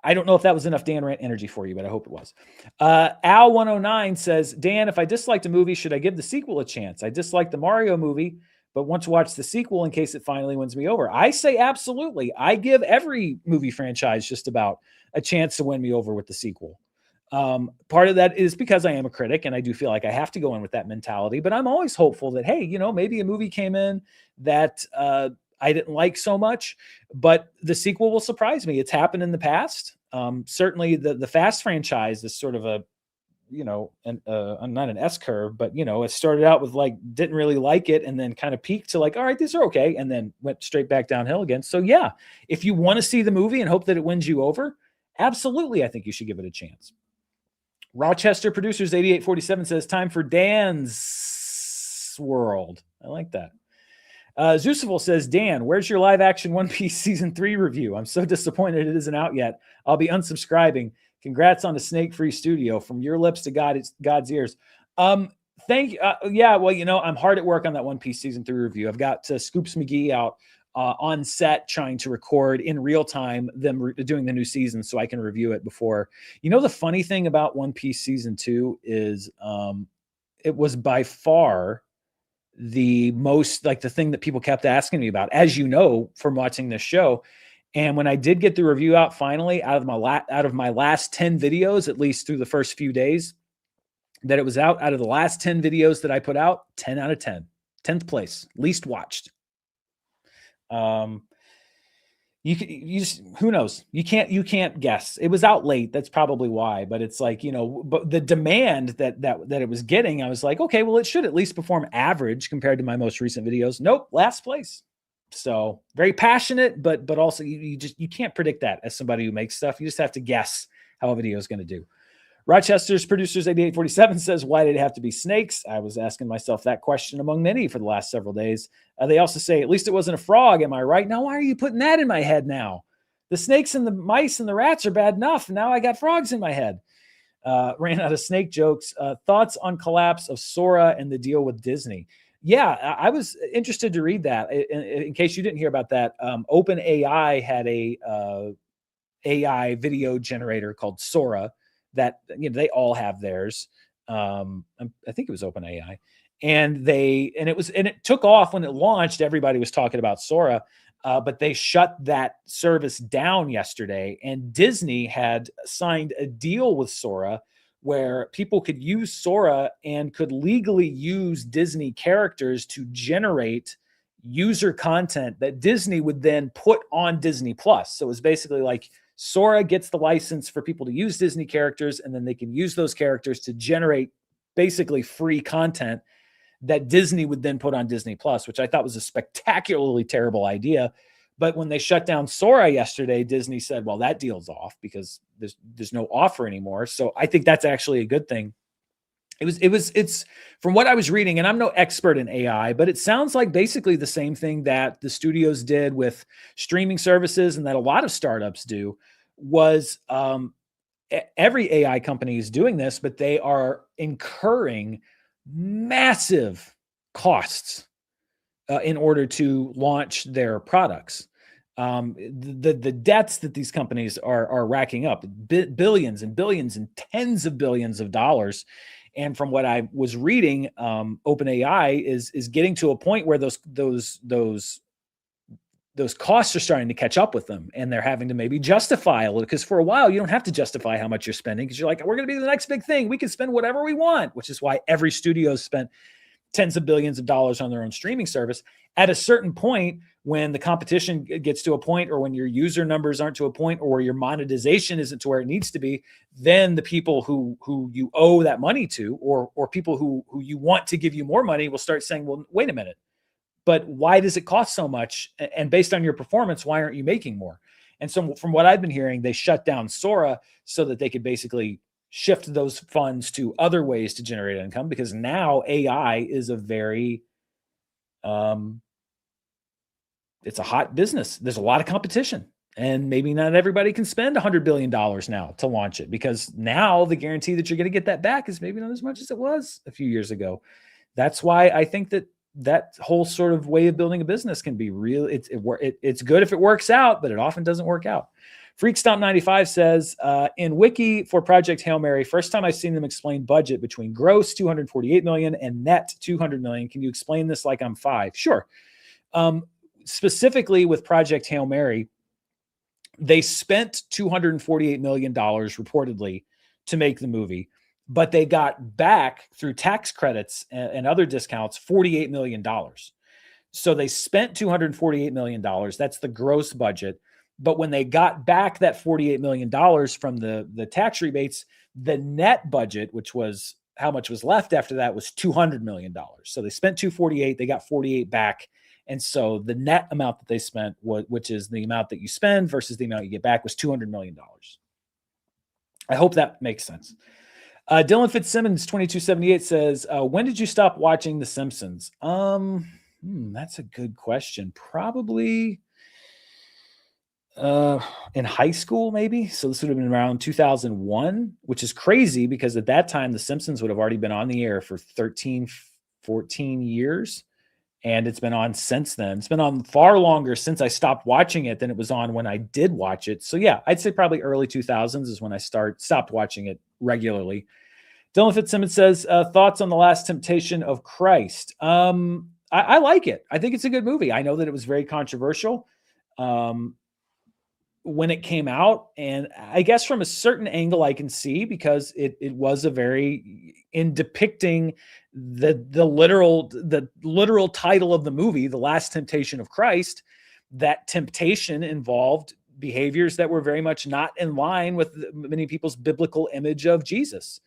I don't know if that was enough Dan Rant energy for you, but I hope it was. Al109 says, Dan, if I disliked a movie, should I give the sequel a chance? I disliked the Mario movie, but want to watch the sequel in case it finally wins me over. I say absolutely. I give every movie franchise just about a chance to win me over with the sequel. Part of that is because I am a critic and I do feel like I have to go in with that mentality, but I'm always hopeful that, hey, maybe a movie came in that I didn't like so much, but the sequel will surprise me. It's happened in the past. Certainly the Fast franchise is sort of a, not an S curve, but it started out with didn't really like it, and then kind of peaked to all right, these are okay, and then went straight back downhill again. So yeah, if you want to see the movie and hope that it wins you over, absolutely, I think you should give it a chance. Rochester Producers 8847 says, time for Dan's World. I like that. Zeusiful says, Dan, where's your live action One Piece season 3 review? I'm so disappointed it isn't out yet. I'll be unsubscribing. Congrats on the snake-free studio. From your lips to God's ears. Thank you. Yeah, well, I'm hard at work on that One Piece season 3 review. I've got Scoops McGee out on set trying to record in real time them doing the new season so I can review it before. The funny thing about One Piece season 2 is it was by far the most, the thing that people kept asking me about, as from watching this show. And when I did get the review out finally, out of my last 10 videos, at least through the first few days that it was out of the last 10 videos that I put out, 10 out of 10, 10th place, least watched. You just, who knows? You can't guess. It was out late. That's probably why, but it's but the demand that it was getting, I was like, okay, well, it should at least perform average compared to my most recent videos. Nope. Last place. So very passionate, but also you can't predict that as somebody who makes stuff. You just have to guess how a video is going to do. Rochester's Producers 8847 says, why did it have to be snakes? I was asking myself that question among many for the last several days. They also say, at least it wasn't a frog. Am I right? Now, why are you putting that in my head now? The snakes and the mice and the rats are bad enough. Now I got frogs in my head. Ran out of snake jokes. Thoughts on collapse of Sora and the deal with Disney? Yeah, I was interested to read that. In case you didn't hear about that, OpenAI had a AI video generator called Sora that they all have theirs. I think it was OpenAI, and it took off when it launched. Everybody was talking about Sora, but they shut that service down yesterday. And Disney had signed a deal with Sora where people could use Sora and could legally use Disney characters to generate user content that Disney would then put on Disney Plus. So it was basically like Sora gets the license for people to use Disney characters, and then they can use those characters to generate basically free content that Disney would then put on Disney Plus, which I thought was a spectacularly terrible idea. But when they shut down Sora yesterday, Disney said, well, that deal's off because there's no offer anymore. So I think that's actually a good thing. It's from what I was reading, and I'm no expert in AI, but it sounds like basically the same thing that the studios did with streaming services and that a lot of startups do was every AI company is doing this, but they are incurring massive costs in order to launch their products. The debts that these companies are racking up, billions and billions and tens of billions of dollars. And from what I was reading, OpenAI is getting to a point where those costs are starting to catch up with them, and they're having to maybe justify a little, because for a while you don't have to justify how much you're spending because you're like, we're going to be the next big thing. We can spend whatever we want, which is why every studio spent tens of billions of dollars on their own streaming service. At a certain point, when the competition gets to a point, or when your user numbers aren't to a point, or where your monetization isn't to where it needs to be, then the people who you owe that money to, or people who you want to give you more money, will start saying, well, wait a minute, but why does it cost so much? And based on your performance, why aren't you making more? And so from what I've been hearing, they shut down Sora so that they could basically shift those funds to other ways to generate income, because now AI is a very, it's a hot business. There's a lot of competition, and maybe not everybody can spend $100 billion now to launch it, because now the guarantee that you're going to get that back is maybe not as much as it was a few years ago. That's why I think that whole sort of way of building a business can be real. It's good if it works out, but it often doesn't work out. Freakstomp95 says, in Wiki for Project Hail Mary, first time I've seen them explain budget between gross 248 million and net 200 million. Can you explain this like I'm five? Sure. Specifically with Project Hail Mary, they spent $248 million reportedly to make the movie, but they got back through tax credits and other discounts $48 million. So they spent $248 million. That's the gross budget. But when they got back that $48 million from the tax rebates, the net budget, which was how much was left after that, was $200 million. So they spent 248, they got 48 back. And so the net amount that they spent, which is the amount that you spend versus the amount you get back, was $200 million. I hope that makes sense. Dylan Fitzsimmons, 2278 says, when did you stop watching The Simpsons? That's a good question. Probably in high school, maybe. So this would have been around 2001, which is crazy because at that time, The Simpsons would have already been on the air for 13, 14 years. And it's been on since then. It's been on far longer since I stopped watching it than it was on when I did watch it. So yeah, I'd say probably early 2000s is when I stopped watching it regularly. Dylan Fitzsimmons says, thoughts on The Last Temptation of Christ? I like it. I think it's a good movie. I know that it was very controversial when it came out, and I guess from a certain angle I can see, because it was a very, in depicting the literal title of the movie, The Last Temptation of Christ, that temptation involved behaviors that were very much not in line with many people's biblical image of Jesus.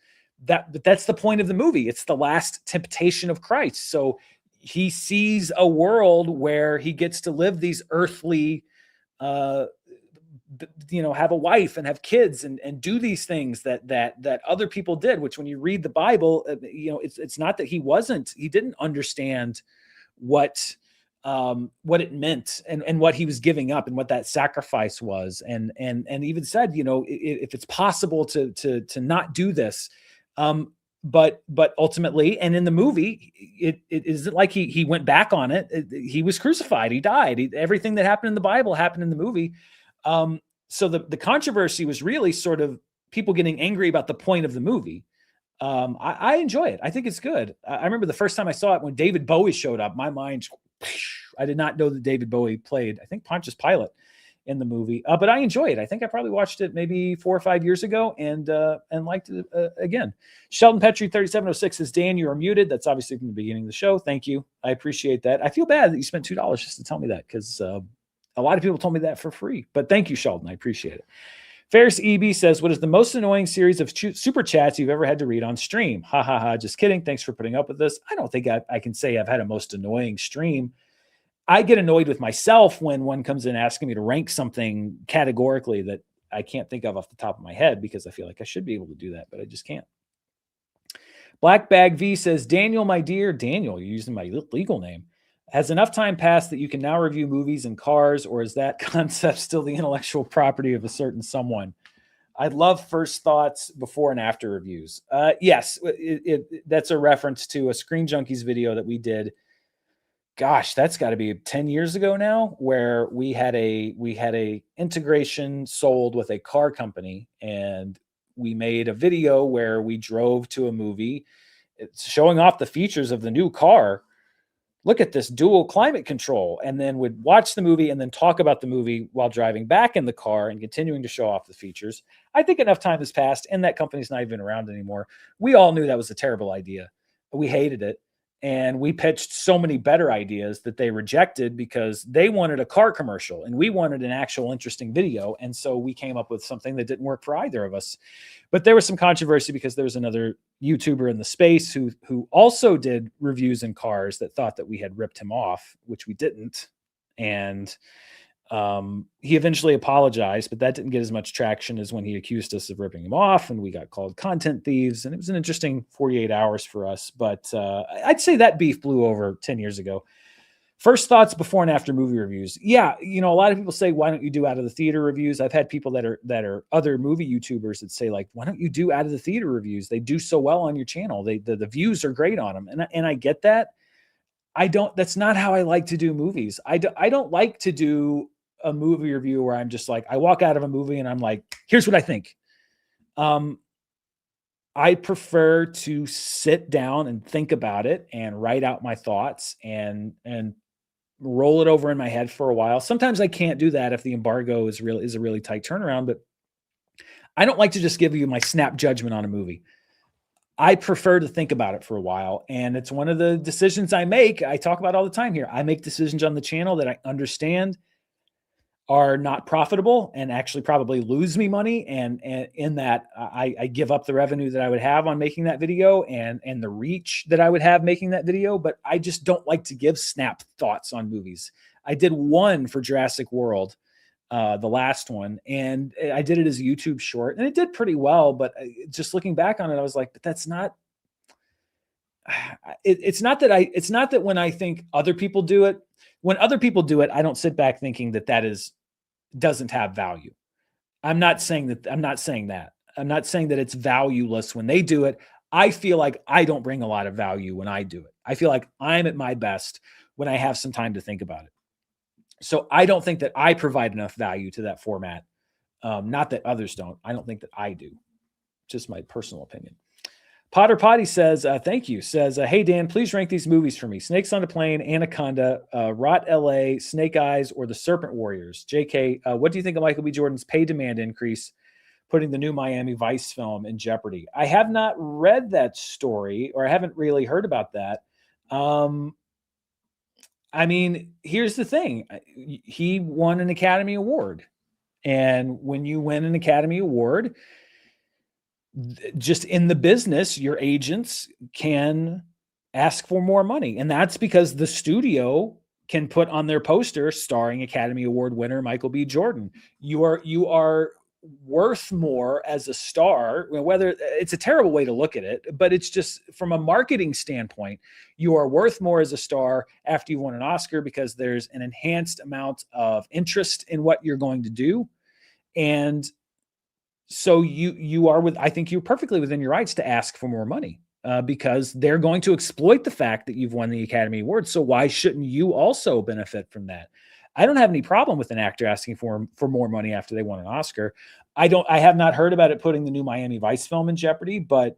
But that's the point of the movie. It's the last temptation of Christ. So he sees a world where he gets to live these earthly, have a wife and have kids and do these things that other people did, which when you read the Bible, it's not that he didn't understand what it meant and what he was giving up and what that sacrifice was. And even said, if it's possible to not do this, but ultimately, and in the movie, it isn't like he went back on it. He was crucified. He died. Everything that happened in the Bible happened in the movie. So the controversy was really sort of people getting angry about the point of the movie. I enjoy it. I think it's good. I remember the first time I saw it when David Bowie showed up. My mind, I did not know that David Bowie played, I think, Pontius Pilate in the movie, but I enjoy it. I think I probably watched it maybe 4 or 5 years ago and liked it again. Sheldon Petrie 3706 says, Dan, you are muted. That's obviously from the beginning of the show. Thank you. I appreciate that. I feel bad that you spent $2 just to tell me that, because a lot of people told me that for free. But thank you, Sheldon. I appreciate it. Ferris EB says, what is the most annoying series of super chats you've ever had to read on stream? Ha ha ha. Just kidding. Thanks for putting up with this. I don't think I can say I've had a most annoying stream. I get annoyed with myself when one comes in asking me to rank something categorically that I can't think of off the top of my head, because I feel like I should be able to do that, but I just can't. Black Bag V says, Daniel, my dear Daniel, you're using my legal name. Has enough time passed that you can now review movies and cars, or is that concept still the intellectual property of a certain someone? I'd love first thoughts before and after reviews. Yes, that's a reference to a Screen Junkies video that we did. Gosh, that's got to be 10 years ago now, where we had a integration sold with a car company, and we made a video where we drove to a movie. It's showing off the features of the new car. Look at this dual climate control, and then would watch the movie and then talk about the movie while driving back in the car and continuing to show off the features. I think enough time has passed, and that company's not even around anymore. We all knew that was a terrible idea. We hated it. And we pitched so many better ideas that they rejected, because they wanted a car commercial and we wanted an actual interesting video. And so we came up with something that didn't work for either of us. But there was some controversy because there was another YouTuber in the space who also did reviews in cars that thought that we had ripped him off, which we didn't. And he eventually apologized, but that didn't get as much traction as when he accused us of ripping him off, and we got called content thieves. And it was an interesting 48 hours for us. But I'd say that beef blew over 10 years ago. First thoughts before and after movie reviews. Yeah, a lot of people say, why don't you do out of the theater reviews? I've had people that are other movie YouTubers that say, like, why don't you do out of the theater reviews? They do so well on your channel. The views are great on them. And I get that. That's not how I like to do movies. I don't like to do a movie review where I'm just like, I walk out of a movie and I'm like, here's what I think. I prefer to sit down and think about it and write out my thoughts and roll it over in my head for a while. Sometimes I can't do that if the embargo is a really tight turnaround, but I don't like to just give you my snap judgment on a movie. I prefer to think about it for a while. And it's one of the decisions I make. I talk about all the time here. I make decisions on the channel that I understand are not profitable and actually probably lose me money. And in that, I give up the revenue that I would have on making that video and the reach that I would have making that video. But I just don't like to give snap thoughts on movies. I did one for Jurassic World, the last one, and I did it as a YouTube short, and it did pretty well. But just looking back on it, I was like, but that's not. It's not that when I think other people do it. When other people do it, I don't sit back thinking that doesn't have value. I'm not saying that. I'm not saying that it's valueless when they do it. I feel like I don't bring a lot of value when I do it. I feel like I'm at my best when I have some time to think about it. So I don't think that I provide enough value to that format. Not that others don't. I don't think that I do. Just my personal opinion. Potter Potty says, thank you. Says, hey, Dan, please rank these movies for me. Snakes on a Plane, Anaconda, Rot LA, Snake Eyes, or The Serpent Warriors. JK, what do you think of Michael B. Jordan's pay demand increase, putting the new Miami Vice film in jeopardy? I have not read that story, or I haven't really heard about that. I mean, here's the thing. He won an Academy Award. And when you win an Academy Award, just in the business, your agents can ask for more money. And that's because the studio can put on their poster starring Academy Award winner Michael B. Jordan. You are worth more as a star, whether it's a terrible way to look at it, but it's just from a marketing standpoint, you are worth more as a star after you won an Oscar, because there's an enhanced amount of interest in what you're going to do. And so I think you're perfectly within your rights to ask for more money, because they're going to exploit the fact that you've won the Academy Award. So why shouldn't you also benefit from that? I don't have any problem with an actor asking for more money after they won an Oscar. I have not heard about it putting the new Miami Vice film in jeopardy, but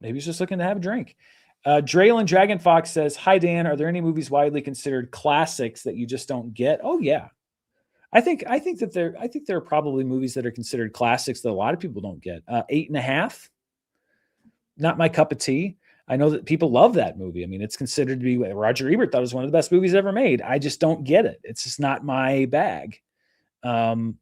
Maybe he's just looking to have a drink. Draylon Dragon Fox says, "Hi Dan, are there any movies widely considered classics that you just don't get?" Oh yeah, I think there are probably movies that are considered classics that a lot of people don't get. 8.5, not my cup of tea. I know that people love that movie. I mean, it's considered to be, Roger Ebert thought it was one of the best movies ever made. I just don't get it. It's just not my bag. Um,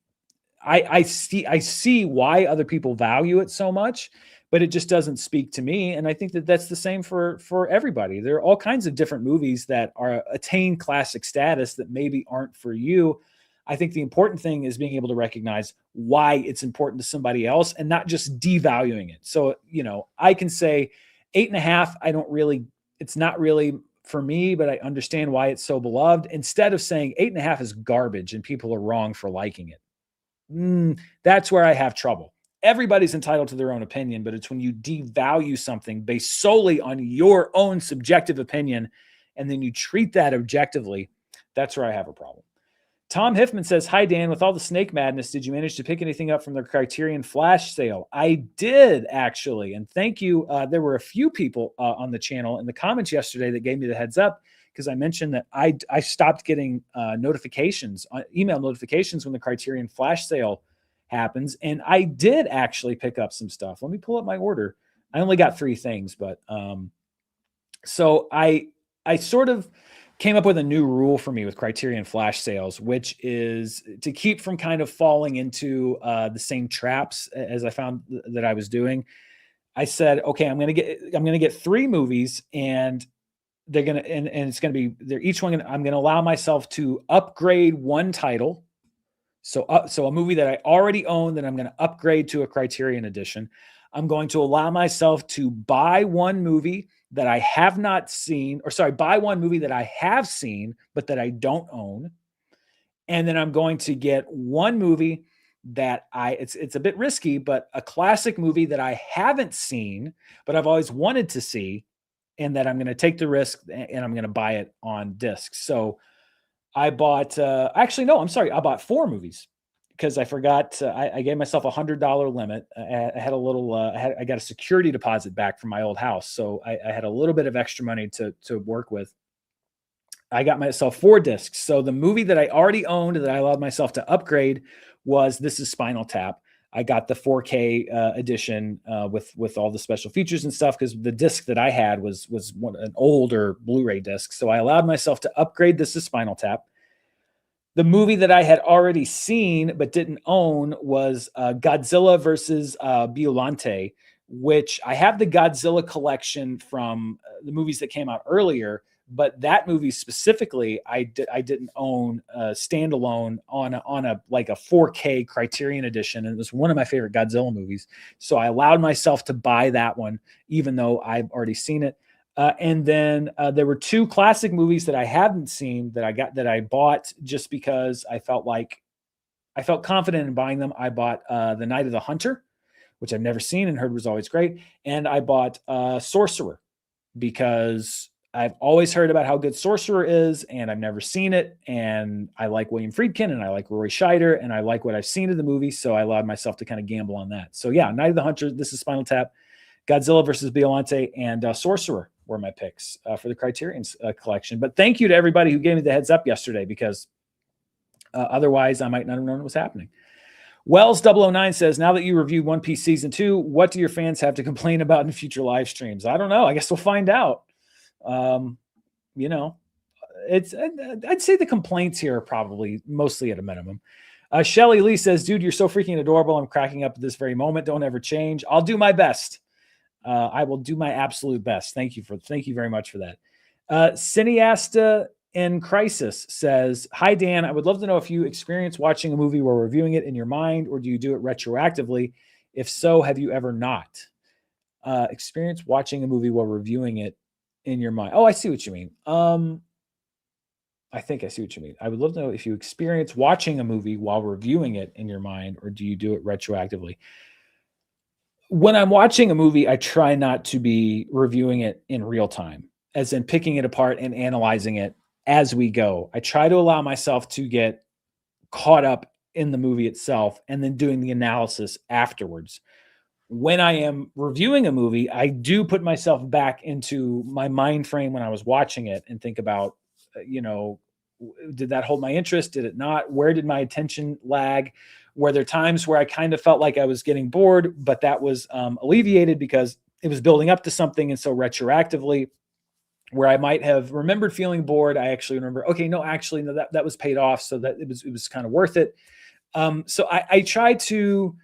I see why other people value it so much, but it just doesn't speak to me. And I think that that's the same for everybody. There are all kinds of different movies that are attain classic status that maybe aren't for you. I think the important thing is being able to recognize why it's important to somebody else and not just devaluing it. So, I can say 8.5, I don't really, it's not really for me, but I understand why it's so beloved, instead of saying 8.5 is garbage and people are wrong for liking it. That's where I have trouble. Everybody's entitled to their own opinion, but it's when you devalue something based solely on your own subjective opinion and then you treat that objectively, that's where I have a problem. Tom Hiffman says, "Hi, Dan. With all the snake madness, did you manage to pick anything up from the Criterion flash sale?" I did, actually. And thank you. There were a few people on the channel in the comments yesterday that gave me the heads up, because I mentioned that I stopped getting notifications, email notifications when the Criterion flash sale happens. And I did actually pick up some stuff. Let me pull up my order. I only got 3 things, but so I sort of came up with a new rule for me with Criterion flash sales, which is to keep from kind of falling into the same traps as I found that I was doing. I said, okay, I'm going to get 3 movies, and they're going to, and it's going to be, they're each one, I'm going to allow myself to upgrade one title. So a movie that I already own that I'm going to upgrade to a Criterion edition. I'm going to allow myself to buy one movie that I have not seen, buy one movie that I have seen, but that I don't own. And then I'm going to get one movie that it's a bit risky, but a classic movie that I haven't seen, but I've always wanted to see, and that I'm going to take the risk and I'm going to buy it on disc. So I bought, I bought 4 movies because I forgot. I gave myself $100 limit. I had a little, I got a security deposit back from my old house. So I had a little bit of extra money to work with. I got myself 4 discs. So the movie that I already owned that I allowed myself to upgrade was This Is Spinal Tap. I got the 4K edition with all the special features and stuff, because the disc that I had was an older Blu-ray disc. So I allowed myself to upgrade This Is Spinal Tap. The movie that I had already seen but didn't own was Godzilla versus Biollante, which I have the Godzilla collection from the movies that came out earlier. But that movie specifically, I didn't own standalone on a like a 4K Criterion edition, and it was one of my favorite Godzilla movies. So I allowed myself to buy that one, even though I've already seen it. And then there were 2 classic movies that I hadn't seen that I bought just because I felt confident in buying them. I bought The Night of the Hunter, which I've never seen and heard was always great, and I bought Sorcerer because I've always heard about how good Sorcerer is, and I've never seen it. And I like William Friedkin, and I like Roy Scheider, and I like what I've seen of the movie. So I allowed myself to kind of gamble on that. So yeah, Night of the Hunter, This Is Spinal Tap, Godzilla versus Biollante, and Sorcerer were my picks for the Criterion collection. But thank you to everybody who gave me the heads up yesterday, because otherwise I might not have known what was happening. Wells 009 says, "Now that you reviewed One Piece Season 2, what do your fans have to complain about in future live streams?" I don't know. I guess we'll find out. I'd say the complaints here are probably mostly at a minimum. Shelly Lee says, "Dude, you're so freaking adorable. I'm cracking up at this very moment. Don't ever change." I'll do my best. I will do my absolute best. Thank you very much for that. Cineasta in Crisis says, "Hi, Dan. I would love to know if you experience watching a movie while reviewing it in your mind, or do you do it retroactively? If so, have you ever not?" Experience watching a movie while reviewing it in your mind. Oh, I see what you mean. I think I see what you mean. I would love to know if you experience watching a movie while reviewing it in your mind, or do you do it retroactively? When I'm watching a movie, I try not to be reviewing it in real time, as in picking it apart and analyzing it as we go. I try to allow myself to get caught up in the movie itself and then doing the analysis afterwards. when I am reviewing a movie, I do put myself back into my mind frame when I was watching it and think about, did that hold my interest? Did it not? Where did my attention lag? Were there times where I kind of felt like I was getting bored, but that was alleviated because it was building up to something? And so retroactively, where I might have remembered feeling bored, I actually remember, okay, no, actually, no, that was paid off. So that it was kind of worth it. So I try to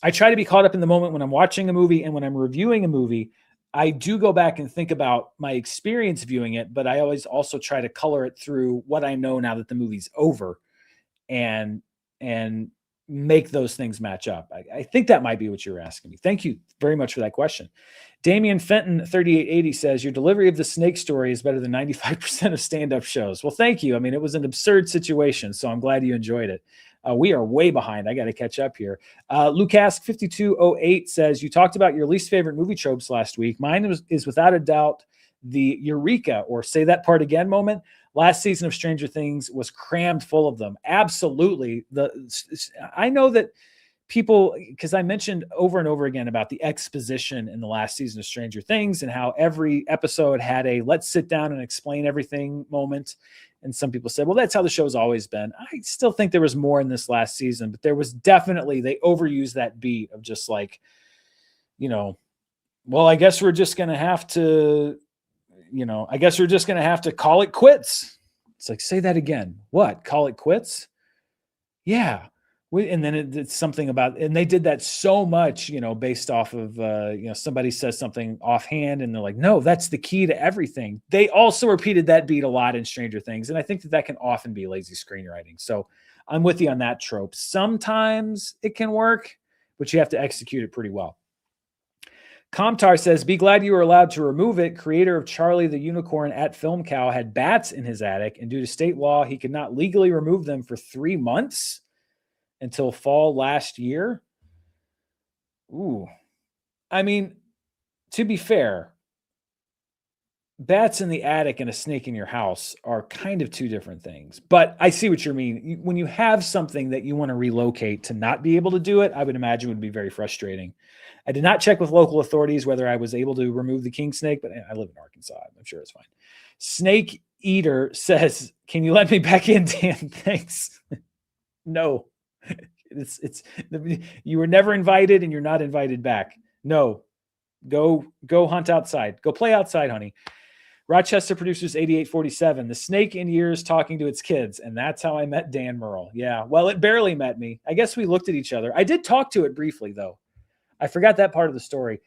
be caught up in the moment when I'm watching a movie, and when I'm reviewing a movie, I do go back and think about my experience viewing it, but I always also try to color it through what I know now that the movie's over, and and make those things match up. I think that might be what you're asking me. Thank you very much for that question. Damian Fenton 3880 says your delivery of the snake story is better than 95% of stand-up shows. Well, thank you. I mean, it was an absurd situation, so I'm glad you enjoyed it. We are way behind. I got to catch up here. Lucas 5208 says you talked about your least favorite movie tropes last week. Mine is without a doubt the eureka or say that part again moment. Last season of Stranger Things was crammed full of them. Absolutely. I know that people, because I mentioned over and over again about the exposition in the last season of Stranger Things and how every episode had a let's sit down and explain everything moment. And some people said, well, that's how the show's always been. I still think there was more in this last season, but there was definitely, they overused that beat of just like, well, I guess we're just going to have to, call it quits. It's like, say that again. What? Call it quits? Yeah. And then it's something about, and they did that so much, based off of, somebody says something offhand and they're like, no, that's the key to everything. They also repeated that beat a lot in Stranger Things. And I think that can often be lazy screenwriting. So I'm with you on that trope. Sometimes it can work, but you have to execute it pretty well. Comtar says, be glad you were allowed to remove it. Creator of Charlie the Unicorn at Film Cow had bats in his attic, and due to state law, he could not legally remove them for 3 months until fall last year. Ooh. I mean, to be fair, bats in the attic and a snake in your house are kind of two different things. But I see what you mean. When you have something that you want to relocate, to not be able to do it, I would imagine would be very frustrating. I did not check with local authorities whether I was able to remove the king snake, but I live in Arkansas. I'm sure it's fine. Snake Eater says, can you let me back in, Dan? Thanks. No. It's you were never invited and you're not invited back. No. Go hunt outside. Go play outside, honey. Rochester Producers 8847. The snake in years talking to its kids. And that's how I met Dan Murrell. Yeah. Well, it barely met me. I guess we looked at each other. I did talk to it briefly, though. I forgot that part of the story.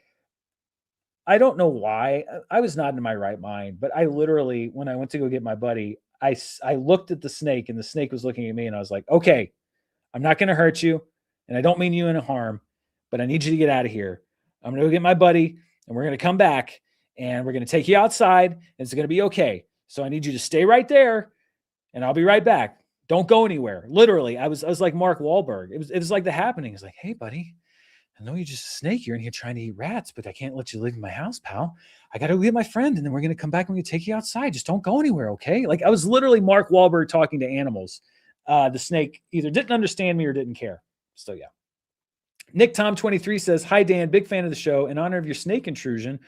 I don't know why. I was not in my right mind, but I literally, when I went to go get my buddy, I looked at the snake and the snake was looking at me and I was like, okay, I'm not going to hurt you. And I don't mean you any harm, but I need you to get out of here. I'm going to go get my buddy and we're going to come back and we're going to take you outside and it's going to be okay. So I need you to stay right there and I'll be right back. Don't go anywhere. Literally. I was like Mark Wahlberg. It was like The Happening. It's like, hey buddy, I know you're just a snake. You're in here trying to eat rats, but I can't let you live in my house, pal. I got to go get my friend and then we're going to come back and we're going to take you outside. Just don't go anywhere. Okay. Like I was literally Mark Wahlberg talking to animals. The snake either didn't understand me or didn't care. So yeah. Nick Tom 23 says, hi Dan, big fan of the show. In honor of your snake intrusion,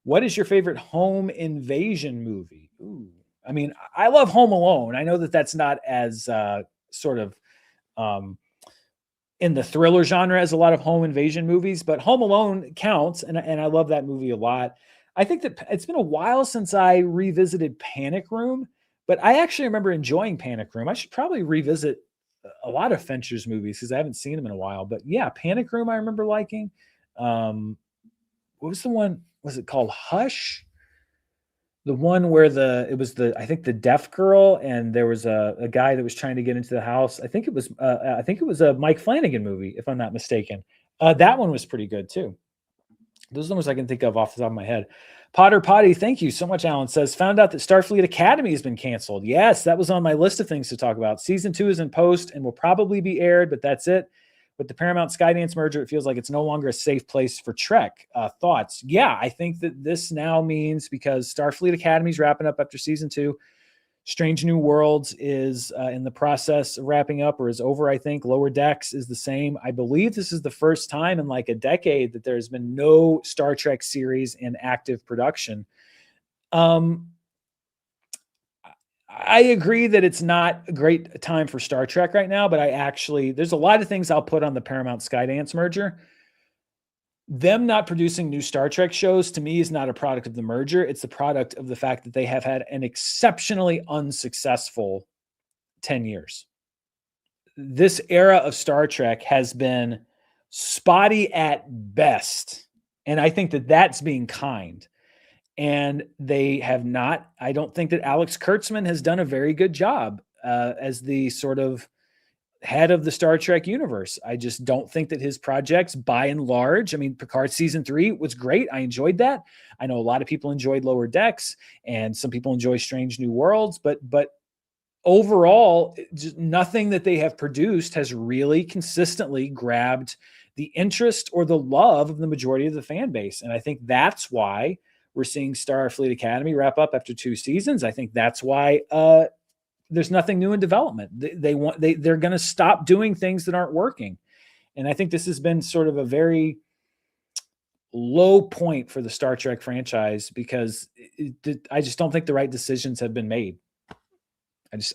what is your favorite home invasion movie? Ooh, I mean, I love Home Alone. I know that that's not as sort of in the thriller genre as a lot of home invasion movies, but Home Alone counts, and I love that movie a lot. I think that it's been a while since I revisited Panic Room, but I actually remember enjoying Panic Room. I should probably revisit a lot of Fincher's movies because I haven't seen them in a while. But yeah, Panic Room I remember liking. What was the one? Was it called Hush? The one where I think the deaf girl and there was a guy that was trying to get into the house. I think it was a Mike Flanagan movie, if I'm not mistaken. That one was pretty good too. Those are the ones I can think of off the top of my head. Potter Potty, thank you so much. Alan says, found out that Starfleet Academy has been canceled. Yes, that was on my list of things to talk about. Season 2 is in post and will probably be aired, but that's it. With the Paramount Skydance merger, it feels like it's no longer a safe place for Trek. Thoughts? Yeah, I think that this now means because Starfleet Academy is wrapping up after season 2, Strange New Worlds is in the process of wrapping up or is over, I think. Lower Decks is the same. I believe this is the first time in like a decade that there's been no Star Trek series in active production. I agree that it's not a great time for Star Trek right now, but there's a lot of things I'll put on the Paramount Skydance merger. Them not producing new Star Trek shows to me is not a product of the merger. It's the product of the fact that they have had an exceptionally unsuccessful 10 years. This era of Star Trek has been spotty at best. And I think that that's being kind. And they have not, I don't think that Alex Kurtzman has done a very good job as the sort of head of the Star Trek universe. I just don't think that his projects, by and large, I mean, Picard season 3 was great. I enjoyed that. I know a lot of people enjoyed Lower Decks, and some people enjoy Strange New Worlds, but overall, just nothing that they have produced has really consistently grabbed the interest or the love of the majority of the fan base. And I think that's why we're seeing Starfleet Academy wrap up after 2 seasons. I think that's why there's nothing new in development. They're going to stop doing things that aren't working. And I think this has been sort of a very low point for the Star Trek franchise because I just don't think the right decisions have been made.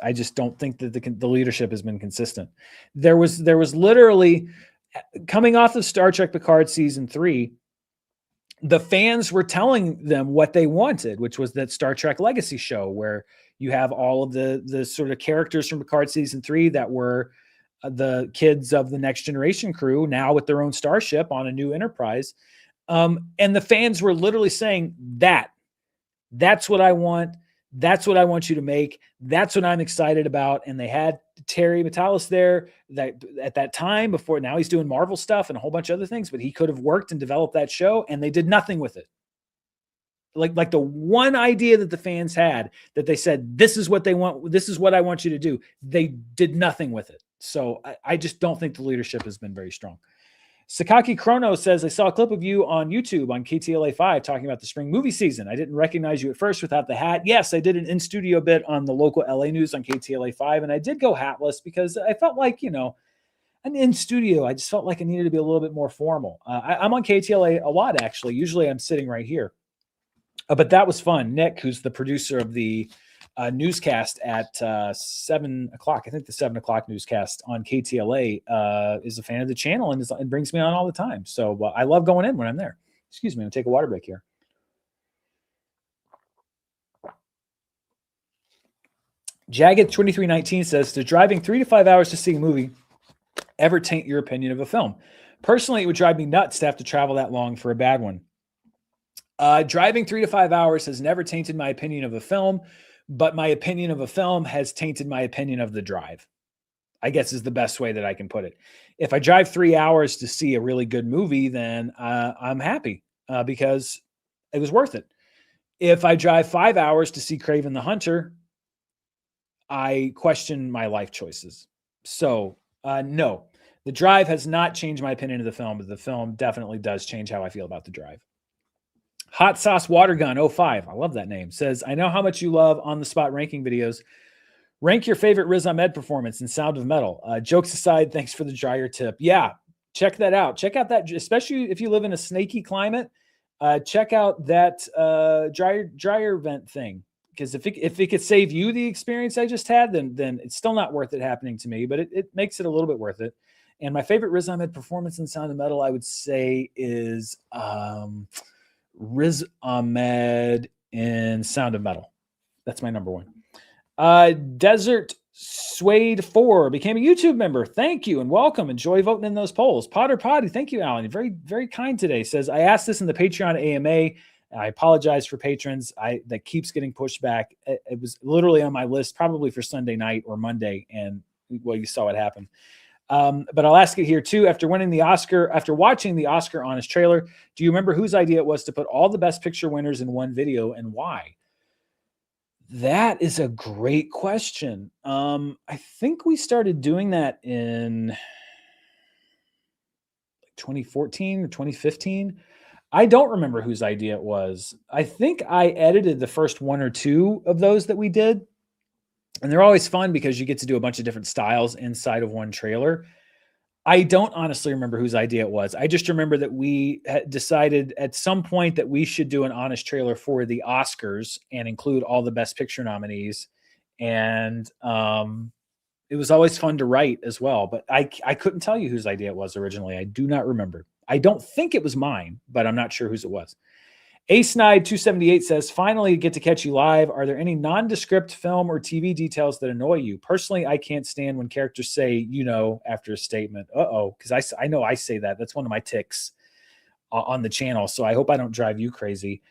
I just don't think that the leadership has been consistent. There was literally, coming off of Star Trek Picard season 3, the fans were telling them what they wanted, which was that Star Trek Legacy show where you have all of the sort of characters from Picard season 3 that were the kids of the Next Generation crew now with their own starship on a new Enterprise. And the fans were literally saying that's what I want. That's what I want you to make. That's what I'm excited about. And they had Terry Matalas there that at that time before. Now he's doing Marvel stuff and a whole bunch of other things, but he could have worked and developed that show, and they did nothing with it. Like the one idea that the fans had that they said, this is what they want. This is what I want you to do. They did nothing with it. So I just don't think the leadership has been very strong. Sakaki Chrono says, I saw a clip of you on YouTube on KTLA 5 talking about the spring movie season. I didn't recognize you at first without the hat. Yes, I did an in-studio bit on the local LA news on KTLA 5, and I did go hatless because I felt like, I'm in studio. I just felt like I needed to be a little bit more formal. I'm on KTLA a lot, actually. Usually I'm sitting right here. But that was fun. Nick, who's the producer of the newscast at 7 o'clock, I think the 7 o'clock newscast on KTLA, is a fan of the channel and brings me on all the time. So I love going in when I'm there. Excuse me, I'm going to take a water break here. Jagged 2319 says, does driving 3 to 5 hours to see a movie ever taint your opinion of a film? Personally, it would drive me nuts to have to travel that long for a bad one. Driving 3 to 5 hours has never tainted my opinion of a film, but my opinion of a film has tainted my opinion of the drive, I guess is the best way that I can put it. If I drive 3 hours to see a really good movie, then I'm happy because it was worth it. If I drive 5 hours to see Kraven the Hunter, I question my life choices. So no, the drive has not changed my opinion of the film, but the film definitely does change how I feel about the drive. Hot Sauce Watergun 05, I love that name, says, I know how much you love on-the-spot ranking videos. Rank your favorite Riz Ahmed performance in Sound of Metal. Jokes aside, thanks for the dryer tip. Yeah, check that out. Check out that, especially if you live in a snaky climate, check out that dryer vent thing. Because if it could save you the experience I just had, then it's still not worth it happening to me, but it makes it a little bit worth it. And my favorite Riz Ahmed performance in Sound of Metal, I would say, is Riz Ahmed in Sound of Metal. That's my number one. Desert Suede 4 became a YouTube member. Thank you and welcome. Enjoy voting in those polls. Potter Potty, thank you, Alan. You're very, very kind today. Says, I asked this in the Patreon AMA. I apologize for patrons. That keeps getting pushed back. It was literally on my list probably for Sunday night or Monday, and well, you saw what happened. But I'll ask it here too. After watching the Oscar Honest trailer, do you remember whose idea it was to put all the Best Picture winners in one video and why? That is a great question. I think we started doing that in 2014 or 2015. I don't remember whose idea it was. I think I edited the first one or two of those that we did. And they're always fun because you get to do a bunch of different styles inside of one trailer. I don't honestly remember whose idea it was. I just remember that we had decided at some point that we should do an honest trailer for the Oscars and include all the Best Picture nominees. And it was always fun to write as well. But I couldn't tell you whose idea it was originally. I do not remember. I don't think it was mine, but I'm not sure whose it was. AceNide278 says, finally get to catch you live. Are there any nondescript film or TV details that annoy you? Personally, I can't stand when characters say, after a statement. Because I know I say that. That's one of my tics on the channel. So I hope I don't drive you crazy.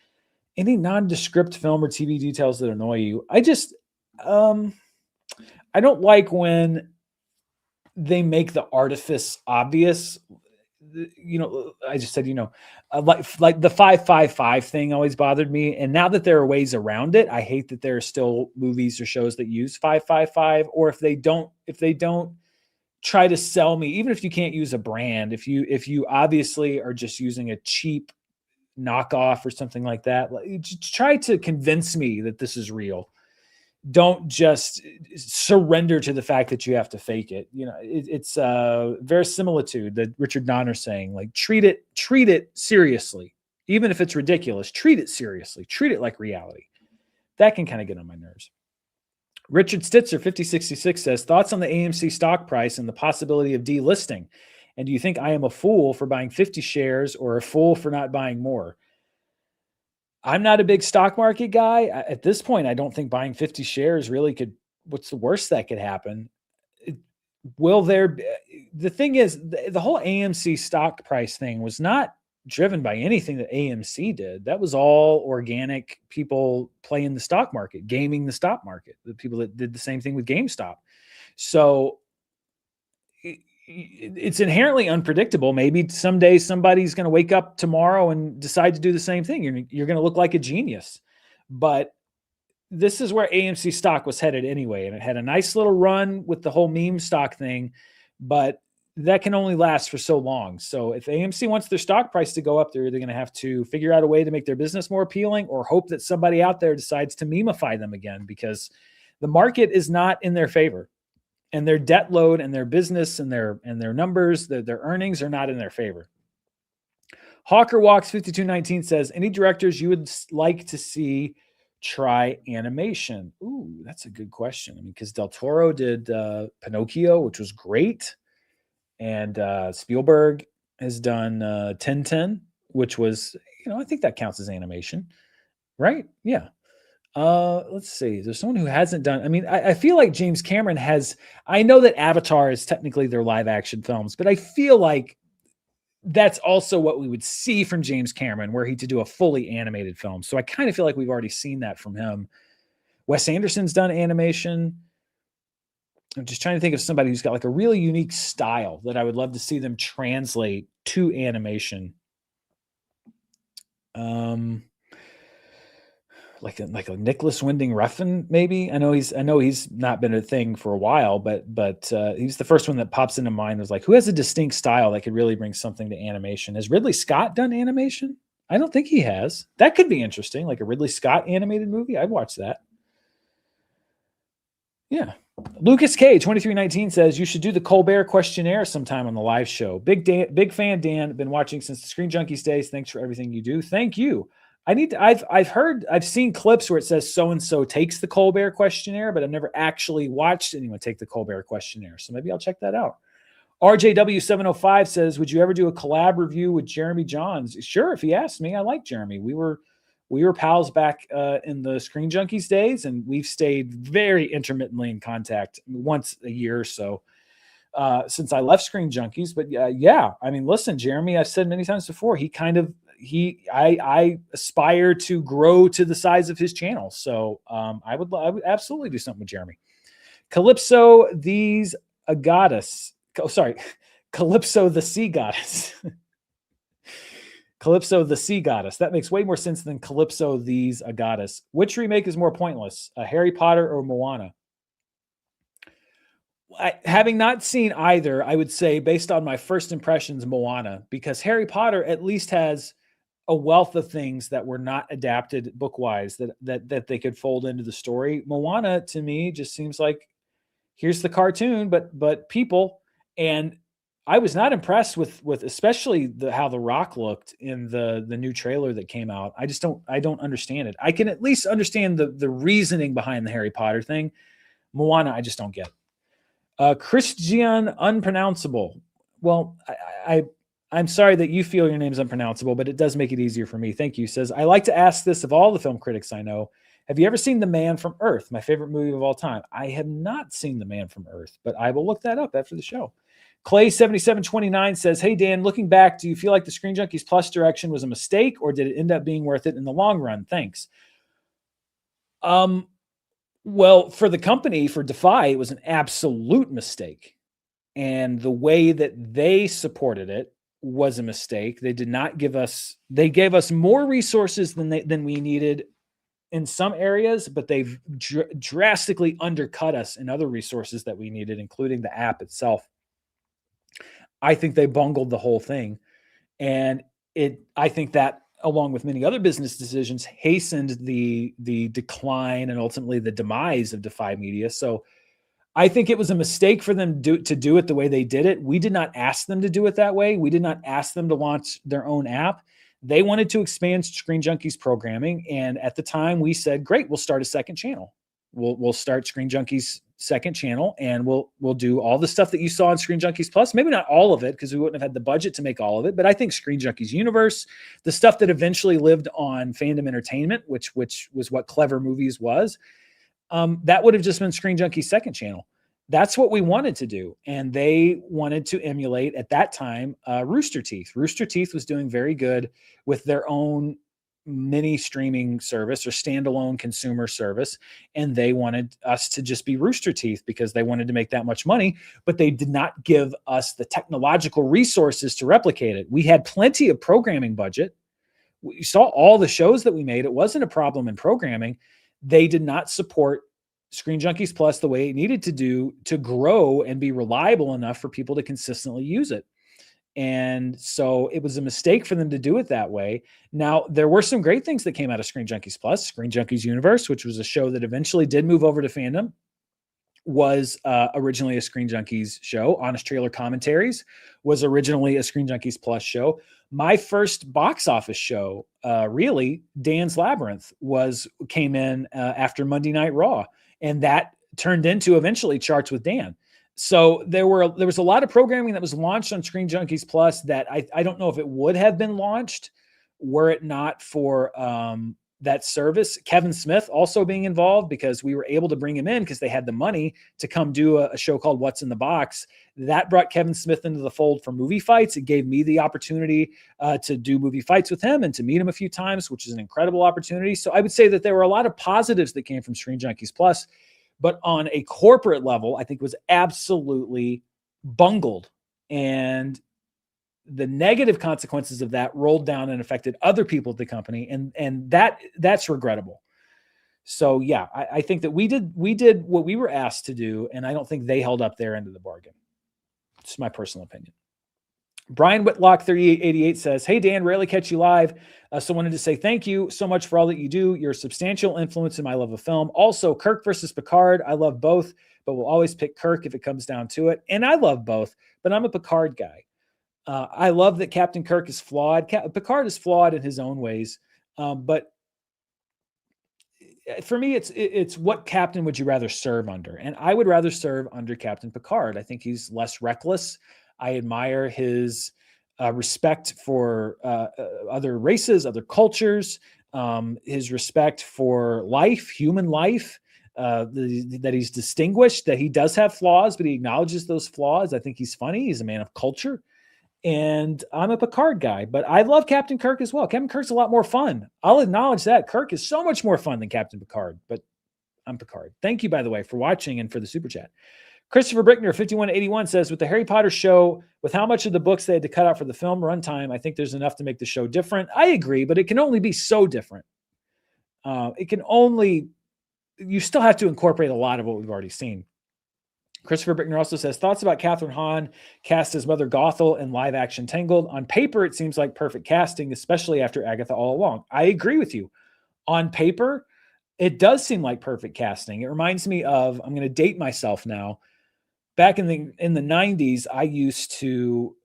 Any nondescript film or TV details that annoy you? I don't like when they make the artifice obvious. I just said, like the 555 thing always bothered me. And now that there are ways around it, I hate that there are still movies or shows that use 555, or if they don't try to sell me, even if you can't use a brand, if you obviously are just using a cheap knockoff or something like that, try to convince me that this is real. Don't just surrender to the fact that you have to fake it. It's verisimilitude that Richard Donner saying, like, treat it seriously. Even if it's ridiculous, treat it seriously. Treat it like reality. That can kind of get on my nerves. Richard Stitzer, 5066 says, thoughts on the AMC stock price and the possibility of delisting. And do you think I am a fool for buying 50 shares or a fool for not buying more? I'm not a big stock market guy. At this point, I don't think buying 50 shares really could, what's the worst that could happen? The thing is, the whole AMC stock price thing was not driven by anything that AMC did. That was all organic people playing the stock market, gaming the stock market, the people that did the same thing with GameStop. So it's inherently unpredictable. Maybe someday somebody's going to wake up tomorrow and decide to do the same thing. You're going to look like a genius. But this is where AMC stock was headed anyway. And it had a nice little run with the whole meme stock thing, but that can only last for so long. So if AMC wants their stock price to go up, they're either going to have to figure out a way to make their business more appealing or hope that somebody out there decides to memeify them again, because the market is not in their favor. And their debt load and their business and their numbers, their earnings are not in their favor. Hawker Walks 5219 says, any directors you would like to see try animation? Ooh, that's a good question. I mean, because Del Toro did Pinocchio, which was great. And Spielberg has done Tintin, which was, I think that counts as animation, right? Yeah. Let's see. There's someone who hasn't done. I mean, I feel like James Cameron has. I know that Avatar is technically their live action films, but I feel like that's also what we would see from James Cameron, were he to do a fully animated film. So I kind of feel like we've already seen that from him. Wes Anderson's done animation. I'm just trying to think of somebody who's got like a really unique style that I would love to see them translate to animation. Like a Nicholas Winding Refn, maybe. I know he's not been a thing for a while, but he's the first one that pops into mind. Was like, who has a distinct style that could really bring something to animation? Has Ridley Scott done animation? I don't think he has. That could be interesting, like a Ridley Scott animated movie. I'd watch that. Yeah. Lucas K 2319 says you should do the Colbert questionnaire sometime on the live show. Big fan, Dan. Been watching since the Screen Junkies days. Thanks for everything you do. Thank you. I've seen clips where it says so-and-so takes the Colbert questionnaire, but I've never actually watched anyone take the Colbert questionnaire. So maybe I'll check that out. RJW705 says, would you ever do a collab review with Jeremy Johns? Sure. If he asked me, I like Jeremy. We were pals back in the Screen Junkies days, and we've stayed very intermittently in contact once a year or so since I left Screen Junkies. But yeah, I mean, listen, Jeremy, I've said many times before, I aspire to grow to the size of his channel. So I would absolutely do something with Jeremy. Calypso the Sea Goddess. Calypso the Sea Goddess. That makes way more sense than Calypso these a Goddess. Which remake is more pointless, Harry Potter or Moana? Having not seen either, I would say, based on my first impressions, Moana, because Harry Potter at least has a wealth of things that were not adapted book wise that they could fold into the story. Moana to me just seems like here's the cartoon, but people. And I was not impressed with especially how the Rock looked in the new trailer that came out. I don't understand it. I can at least understand the reasoning behind the Harry Potter thing. Moana, I just don't get. Christian Unpronounceable. Well, I'm sorry that you feel your name's unpronounceable, but it does make it easier for me. Thank you. Says, I like to ask this of all the film critics I know. Have you ever seen The Man from Earth, my favorite movie of all time? I have not seen The Man from Earth, but I will look that up after the show. Clay7729 says, hey, Dan, looking back, do you feel like the Screen Junkies Plus direction was a mistake, or did it end up being worth it in the long run? Thanks. Well, for the company, for Defy, it was an absolute mistake. And the way that they supported it was a mistake. They did not give us, they gave us more resources than we needed in some areas, but they've drastically undercut us in other resources that we needed, including the app itself. I think they bungled the whole thing. And I think that, along with many other business decisions, hastened the decline and ultimately the demise of Defy Media. So I think it was a mistake for them to do it the way they did it. We did not ask them to do it that way. We did not ask them to launch their own app. They wanted to expand Screen Junkies programming. And at the time we said, great, we'll start a second channel. We'll start Screen Junkies second channel, and we'll do all the stuff that you saw on Screen Junkies Plus. Maybe not all of it, because we wouldn't have had the budget to make all of it, but I think Screen Junkies Universe, the stuff that eventually lived on Fandom Entertainment, which was what Clever Movies was, that would have just been Screen Junkies second channel. That's what we wanted to do. And they wanted to emulate, at that time, Rooster Teeth. Rooster Teeth was doing very good with their own mini streaming service or standalone consumer service. And they wanted us to just be Rooster Teeth because they wanted to make that much money, but they did not give us the technological resources to replicate it. We had plenty of programming budget. We saw all the shows that we made. It wasn't a problem in programming. They did not support Screen Junkies Plus the way it needed to do to grow and be reliable enough for people to consistently use it. And so it was a mistake for them to do it that way. Now, there were some great things that came out of Screen Junkies Plus. Screen Junkies Universe, which was a show that eventually did move over to Fandom, was originally a Screen Junkies show. Honest Trailer Commentaries was originally a Screen Junkies Plus show. My first box office show, really, Dan's Labyrinth, came in after Monday Night Raw, and that turned into eventually Charts with Dan. So there was a lot of programming that was launched on Screen Junkies Plus that I don't know if it would have been launched were it not for that service. Kevin Smith also being involved, because we were able to bring him in because they had the money to come do a show called What's in the Box. That brought Kevin Smith into the fold for movie fights. It gave me the opportunity to do movie fights with him and to meet him a few times, which is an incredible opportunity. So I would say that there were a lot of positives that came from Screen Junkies Plus. But on a corporate level, I think was absolutely bungled. And the negative consequences of that rolled down and affected other people at the company. And that's regrettable. So yeah, I think that we did what we were asked to do. And I don't think they held up their end of the bargain. It's my personal opinion. Brian Whitlock 3888 says, hey, Dan, rarely catch you live. So wanted to say thank you so much for all that you do. You're a substantial influence in my love of film. Also, Kirk versus Picard. I love both, but will always pick Kirk if it comes down to it. And I love both, but I'm a Picard guy. I love that Captain Kirk is flawed. Picard is flawed in his own ways. But for me, it's what captain would you rather serve under? And I would rather serve under Captain Picard. I think he's less reckless. I admire his respect for other races, other cultures, his respect for life, human life, that he's distinguished, that he does have flaws, but he acknowledges those flaws. I think he's funny. He's a man of culture. And I'm a Picard guy, but I love Captain Kirk as well. Captain Kirk's a lot more fun. I'll acknowledge that. Kirk is so much more fun than Captain Picard, but I'm Picard. Thank you, by the way, for watching and for the super chat. Christopher Brickner, 5181, says, with the Harry Potter show, with how much of the books they had to cut out for the film runtime, I think there's enough to make the show different. I agree, but it can only be so different. You still have to incorporate a lot of what we've already seen. Christopher Bickner also says, thoughts about Catherine Hahn cast as Mother Gothel in live action Tangled. On paper, it seems like perfect casting, especially after Agatha All Along. I agree with you. On paper, it does seem like perfect casting. It reminds me of, I'm going to date myself now. Back in the 90s, I used to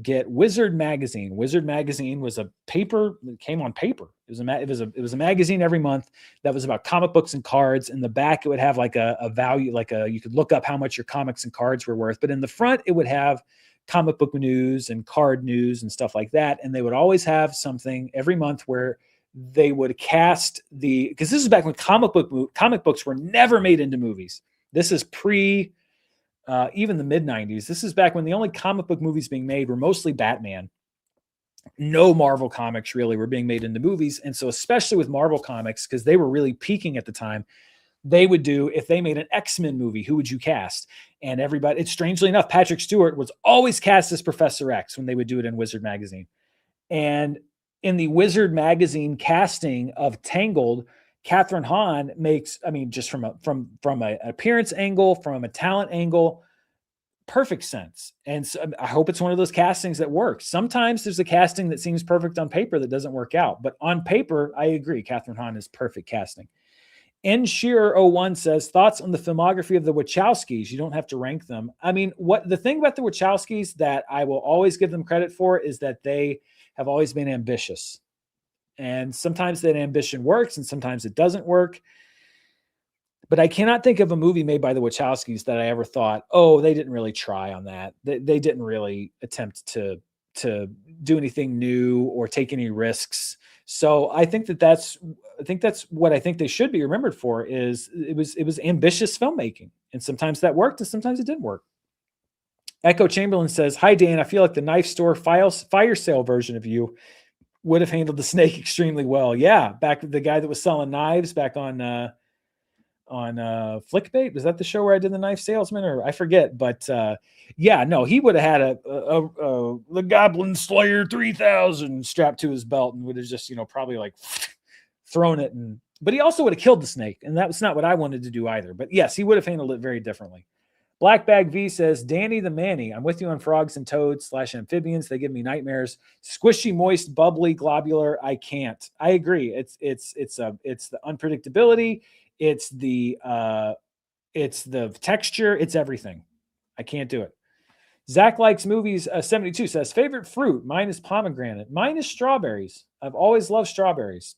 get Wizard magazine. Wizard magazine was a paper, it came on paper. It was a magazine every month that was about comic books and cards. In the back, it would have like a value, you could look up how much your comics and cards were worth. But in the front, it would have comic book news and card news and stuff like that. And they would always have something every month where they would cast because this is back when comic books were never made into movies. This is pre even the mid 90s. This is back when the only comic book movies being made were mostly Batman. No Marvel comics really were being made into movies. And so, especially with Marvel comics, because they were really peaking at the time, they would do, if they made an X-Men movie, who would you cast? And everybody, it's strangely enough, Patrick Stewart was always cast as Professor X when they would do it in Wizard magazine. And in the Wizard magazine casting of Tangled, Catherine Hahn makes, I mean, just from an appearance angle, from a talent angle, perfect sense. And so I hope it's one of those castings that works. Sometimes there's a casting that seems perfect on paper that doesn't work out. But on paper, I agree. Catherine Hahn is perfect casting. N Shearer01 says, thoughts on the filmography of the Wachowskis? You don't have to rank them. I mean, what the thing about the Wachowskis that I will always give them credit for is that they have always been ambitious. And sometimes that ambition works and sometimes it doesn't work. But I cannot think of a movie made by the Wachowskis that I ever thought, oh, they didn't really try on that. They didn't really attempt to do anything new or take any risks. So I think that's what I think they should be remembered for. Is it was ambitious filmmaking, and sometimes that worked and sometimes it didn't work. Echo Chamberlain says, "Hi Dan, I feel like the knife store fire sale version of you would have handled the snake extremely well." Yeah, back the guy that was selling knives back on Flickbait. Was that the show where I did the knife salesman, or I forget? But yeah, no, he would have had the Goblin Slayer 3000 strapped to his belt and would have just probably like thrown it. But he also would have killed the snake, and that was not what I wanted to do either. But yes, he would have handled it very differently. Black Bag V says, Danny the Manny, I'm with you on frogs and toads / amphibians. They give me nightmares. Squishy, moist, bubbly, globular. I can't. I agree. It's the unpredictability. It's the texture. It's everything. I can't do it. Zach likes movies. 72 says, favorite fruit. Mine is pomegranate. Mine is strawberries. I've always loved strawberries.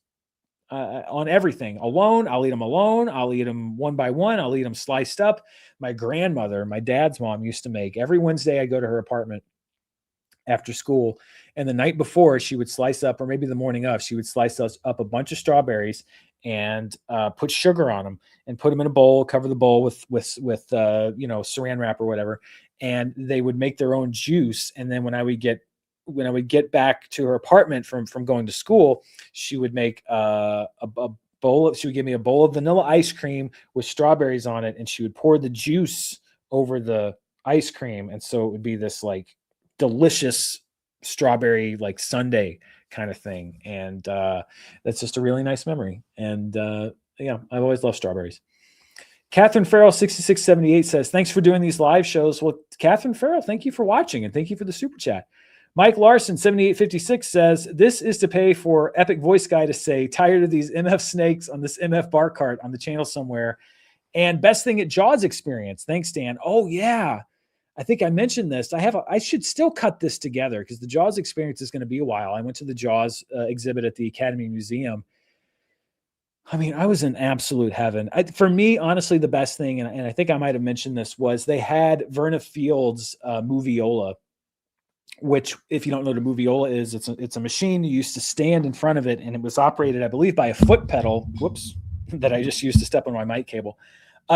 On everything. Alone, I'll eat them alone. I'll eat them one by one. I'll eat them sliced up. My grandmother, my dad's mom, used to make every Wednesday. I go to her apartment after school, and the night before she would slice up, or maybe the morning of, she would slice us up a bunch of strawberries and put sugar on them and put them in a bowl, cover the bowl with saran wrap or whatever, and they would make their own juice. And then when I would get back to her apartment from going to school, she would make she would give me a bowl of vanilla ice cream with strawberries on it, and she would pour the juice over the ice cream. And so it would be this like delicious strawberry like sundae kind of thing. And that's just a really nice memory. And yeah, I've always loved strawberries. Catherine Farrell 6678 says, thanks for doing these live shows. Well, Catherine Farrell, thank you for watching, and thank you for the super chat. Mike Larson 7856 says, this is to pay for Epic Voice Guy to say, tired of these MF snakes on this MF bar cart on the channel somewhere. And best thing at Jaws experience. Thanks, Dan. Oh yeah. I think I mentioned this. I should still cut this together because the Jaws experience is going to be a while. I went to the Jaws exhibit at the Academy Museum. I mean, I was in absolute heaven. For me, honestly, the best thing, and I think I might have mentioned this, was they had Verna Field's Moviola, which, if you don't know what a Moviola is, it's a machine. You used to stand in front of it, and it was operated, I believe, by a foot pedal. Whoops, that I just used to step on my mic cable.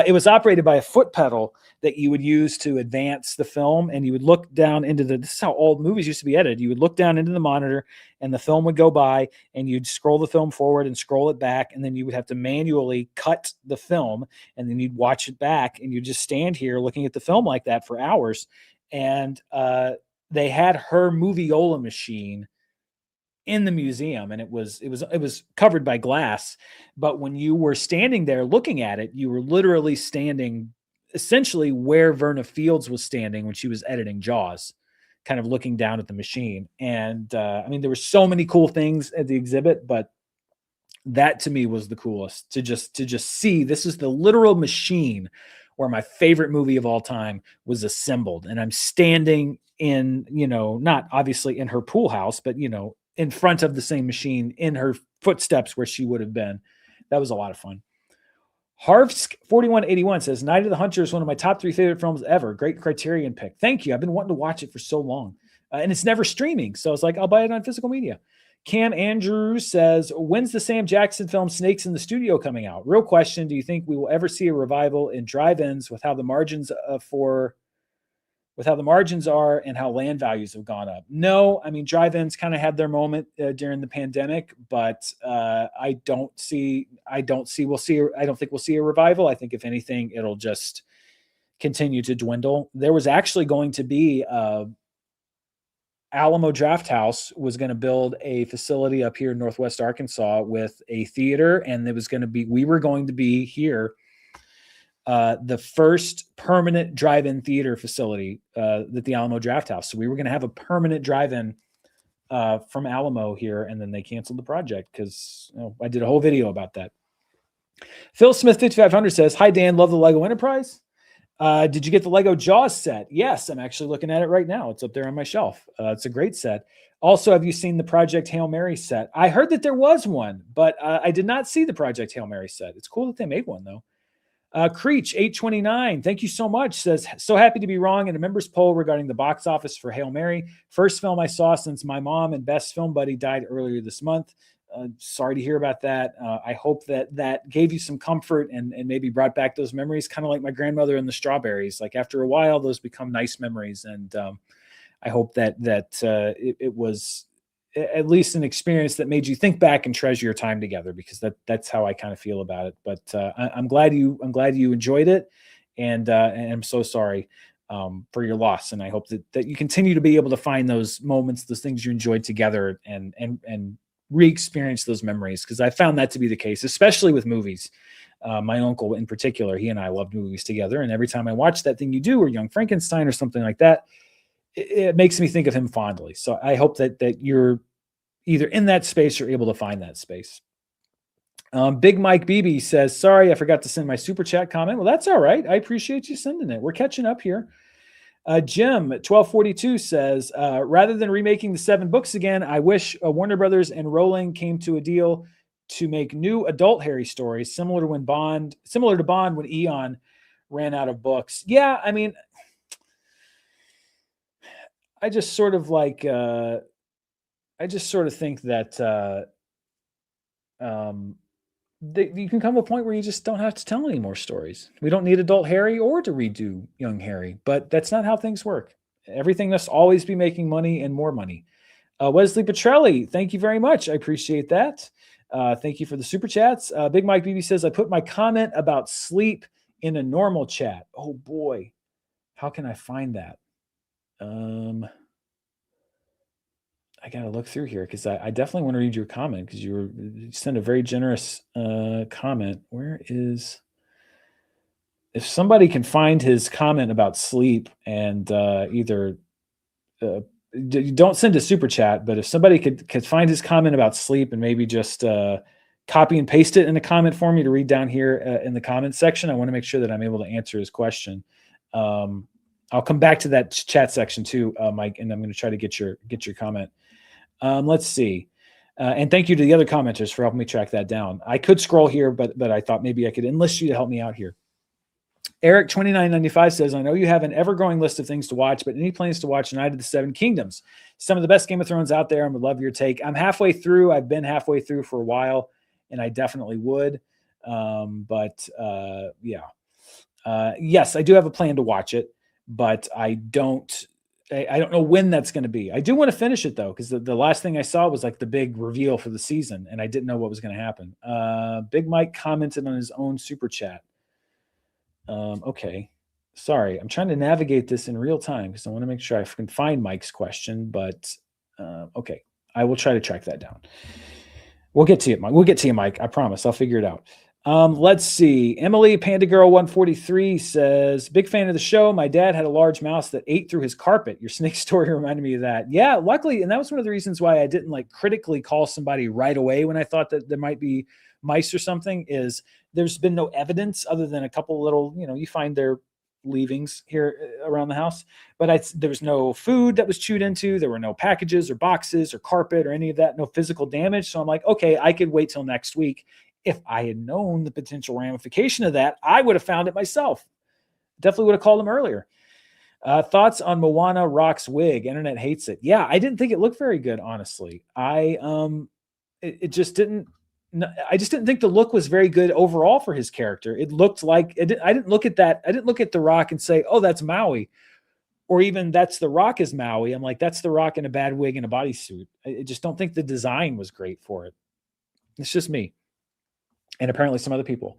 It was operated by a foot pedal that you would use to advance the film, and you would look down into this is how old movies used to be edited. You would look down into the monitor, and the film would go by, and you'd scroll the film forward and scroll it back, and then you would have to manually cut the film, and then you'd watch it back, and you'd just stand here looking at the film like that for hours. And they had her Moviola machine in the museum, and it was covered by glass, but when you were standing there looking at it, you were literally standing essentially where Verna Fields was standing when she was editing Jaws, kind of looking down at the machine. And I mean, there were so many cool things at the exhibit, but that to me was the coolest, to just see this is the literal machine where my favorite movie of all time was assembled. And I'm standing in, not obviously in her pool house, but in front of the same machine in her footsteps where she would have been. That was a lot of fun. Harvsk 4181 says, Night of the Hunter is one of my top 3 favorite films ever. Great Criterion pick. Thank you. I've been wanting to watch it for so long. And it's never streaming. So it's like, I'll buy it on physical media. Cam Andrews says, when's the Sam Jackson film Snakes in the Studio coming out? Real question. Do you think we will ever see a revival in drive-ins with how the margins are and how land values have gone up? No, I mean, drive-ins kind of had their moment during the pandemic, but I don't think we'll see a revival. I think if anything, it'll just continue to dwindle. There was actually going to be Alamo Drafthouse was going to build a facility up here in Northwest Arkansas with a theater, and we were going to be here the first permanent drive-in theater facility at the Alamo Drafthouse. So we were going to have a permanent drive-in from Alamo here, and then they canceled the project because I did a whole video about that. Phil Smith 5500 says, hi Dan, love the Lego Enterprise. Did you get the Lego Jaws set? Yes, I'm actually looking at it right now. It's up there on my shelf. It's a great set. Also, have you seen the Project Hail Mary set? I heard that there was one, but I did not see the Project Hail Mary set. It's cool that they made one, though. Creech 829, thank you so much, says, so happy to be wrong in a members poll regarding the box office for Hail Mary. First film I saw since my mom and best film buddy died earlier this month. Sorry to hear about that. I hope that gave you some comfort and maybe brought back those memories, kind of like my grandmother and the strawberries. Like after a while, those become nice memories. And I hope that it was at least an experience that made you think back and treasure your time together, because that's how I kind of feel about it. But I'm glad you enjoyed it, and I'm so sorry for your loss. And I hope that you continue to be able to find those moments, those things you enjoyed together, and re-experience those memories, because I found that to be the case, especially with movies. My uncle in particular, he and I loved movies together, and every time I watch That Thing You Do or Young Frankenstein or something like that, it makes me think of him fondly. So I hope that you're either in that space or able to find that space. Big Mike BB says, sorry, I forgot to send my super chat comment. Well, that's all right. I appreciate you sending it. We're catching up here. Jim 1242 says, rather than remaking the 7 books again, I wish Warner Brothers and Rowling came to a deal to make new adult Harry stories similar to Bond when Eon ran out of books. Yeah, I mean, I just sort of think that you can come to a point where you just don't have to tell any more stories. We don't need adult Harry or to redo young Harry, but that's not how things work. Everything must always be making money and more money. Wesley Petrelli, thank you very much. I appreciate that. Thank you for the super chats. Big Mike BB says, I put my comment about sleep in a normal chat. Oh boy, how can I find that? I got to look through here because I definitely want to read your comment, because you sent a very generous comment. If somebody can find his comment about sleep and either don't send a super chat, but if somebody could find his comment about sleep and maybe just copy and paste it in a comment for me to read down here in the comment section, I want to make sure that I'm able to answer his question. I'll come back to that chat section too, Mike, and I'm going to try to get your comment. Let's see. And thank you to the other commenters for helping me track that down. I could scroll here, but I thought maybe I could enlist you to help me out here. Eric 2995 says, I know you have an ever-growing list of things to watch, but any plans to watch Night of the Seven Kingdoms? Some of the best Game of Thrones out there, and would love your take. I'm halfway through. I've been halfway through for a while, and I definitely would. Yes, I do have a plan to watch it, but I don't know when that's going to be. I do want to finish it though, because the last thing I saw was like the big reveal for the season, and I didn't know what was going to happen. Big Mike commented on his own super chat. Okay. Sorry. I'm trying to navigate this in real time because I want to make sure I can find Mike's question, but okay. I will try to track that down. We'll get to it, Mike. I promise. I'll figure it out. Let's see. Emily Panda Girl 143 says, big fan of the show. My dad had a large mouse that ate through his carpet. Your snake story reminded me of that. Yeah, luckily, and that was one of the reasons why I didn't like critically call somebody right away when I thought that there might be mice or something, is there's been no evidence other than a couple little, you find their leavings here around the house, but there was no food that was chewed into. There were no packages or boxes or carpet or any of that, no physical damage. So I'm like, okay, I could wait till next week. If I had known the potential ramification of that, I would have found it myself. Definitely would have called him earlier. Thoughts on Moana Rock's wig? Internet hates it. Yeah, I didn't think it looked very good, honestly. It just didn't. I just didn't think the look was very good overall for his character. It looked like I didn't look at that. I didn't look at The Rock and say, "Oh, that's Maui," or even "That's The Rock as Maui." I'm like, "That's The Rock in a bad wig and a bodysuit." I just don't think the design was great for it. It's just me, and apparently some other people.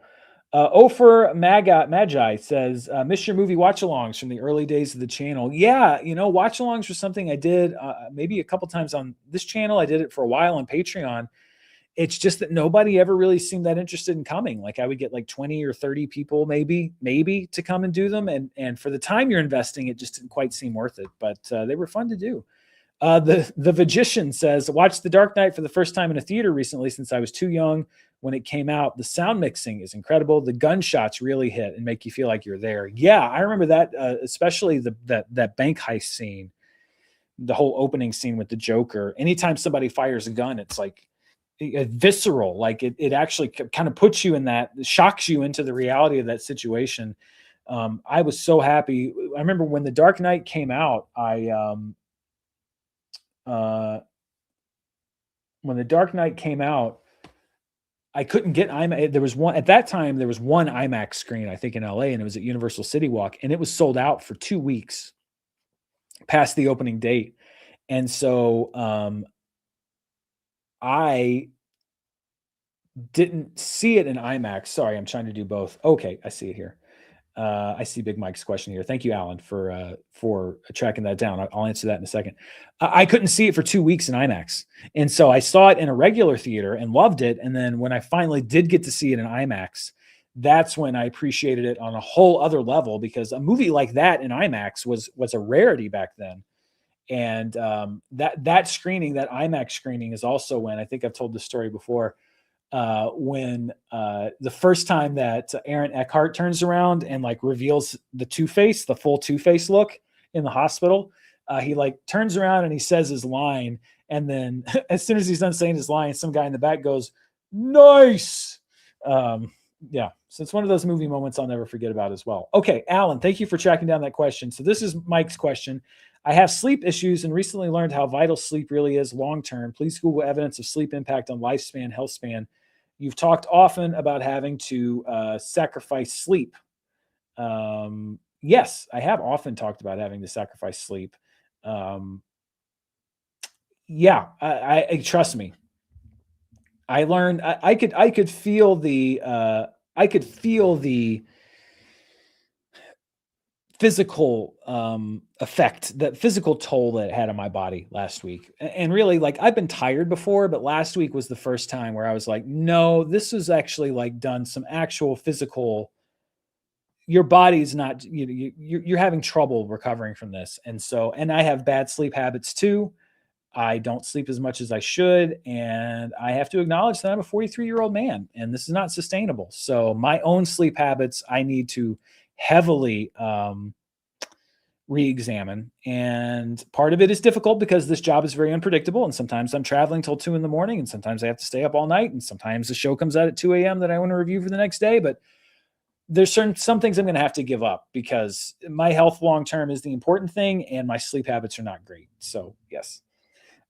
Ofer Magi says, miss your movie watch-alongs from the early days of the channel. Yeah, watch-alongs was something I did maybe a couple times on this channel. I did it for a while on Patreon. It's just that nobody ever really seemed that interested in coming. Like I would get like 20 or 30 people maybe to come and do them. And for the time you're investing, it just didn't quite seem worth it. But they were fun to do. The Magician says, watched The Dark Knight for the first time in a theater recently since I was too young when it came out. The sound mixing is incredible. The gunshots really hit and make you feel like you're there. Yeah, I remember that, especially that bank heist scene, the whole opening scene with the Joker. Anytime somebody fires a gun, it's like visceral. Like it actually kind of puts you in that, shocks you into the reality of that situation. I was so happy. I remember when The Dark Knight came out, when The Dark Knight came out, I couldn't get IMAX. There was one at that time. There was one IMAX screen, I think, in LA, and it was at Universal City Walk, and it was sold out for 2 weeks past the opening date. And so I didn't see it in IMAX. Sorry, I'm trying to do both. Okay, I see it here. I see Big Mike's question here. Thank you, Alan, for tracking that down. I'll answer that in a second. I couldn't see it for 2 weeks in IMAX, and so I saw it in a regular theater and loved it. And then when I finally did get to see it in IMAX, that's when I appreciated it on a whole other level, because a movie like that in IMAX was a rarity back then. And that screening, that IMAX screening, is also when, I think I've told this story before, when the first time that Aaron Eckhart turns around and like reveals the Two-Face, the full Two-Face look in the hospital, he like turns around and he says his line, and then as soon as he's done saying his line, some guy in the back goes, "Nice." Yeah, so it's one of those movie moments I'll never forget about as well. Okay, Alan, thank you for tracking down that question. So this is Mike's question. I have sleep issues and recently learned how vital sleep really is long term. Please Google evidence of sleep impact on lifespan, health span. You've talked often about having to sacrifice sleep. Yes, I have often talked about having to sacrifice sleep. Yeah, I trust me. I learned I could feel the physical effect, that physical toll that it had on my body last week. And really, like, I've been tired before, but last week was the first time where I was like, no, this is actually like done some actual physical, your body's not, you're having trouble recovering from this. And so, and I have bad sleep habits too. I don't sleep as much as I should. And I have to acknowledge that I'm a 43-year-old man and this is not sustainable. So my own sleep habits, I need to heavily re-examine. And part of it is difficult because this job is very unpredictable. And sometimes I'm traveling till 2 a.m. and sometimes I have to stay up all night. And sometimes the show comes out at 2 a.m. that I want to review for the next day. But there's some things I'm going to have to give up because my health long-term is the important thing. And my sleep habits are not great. So yes.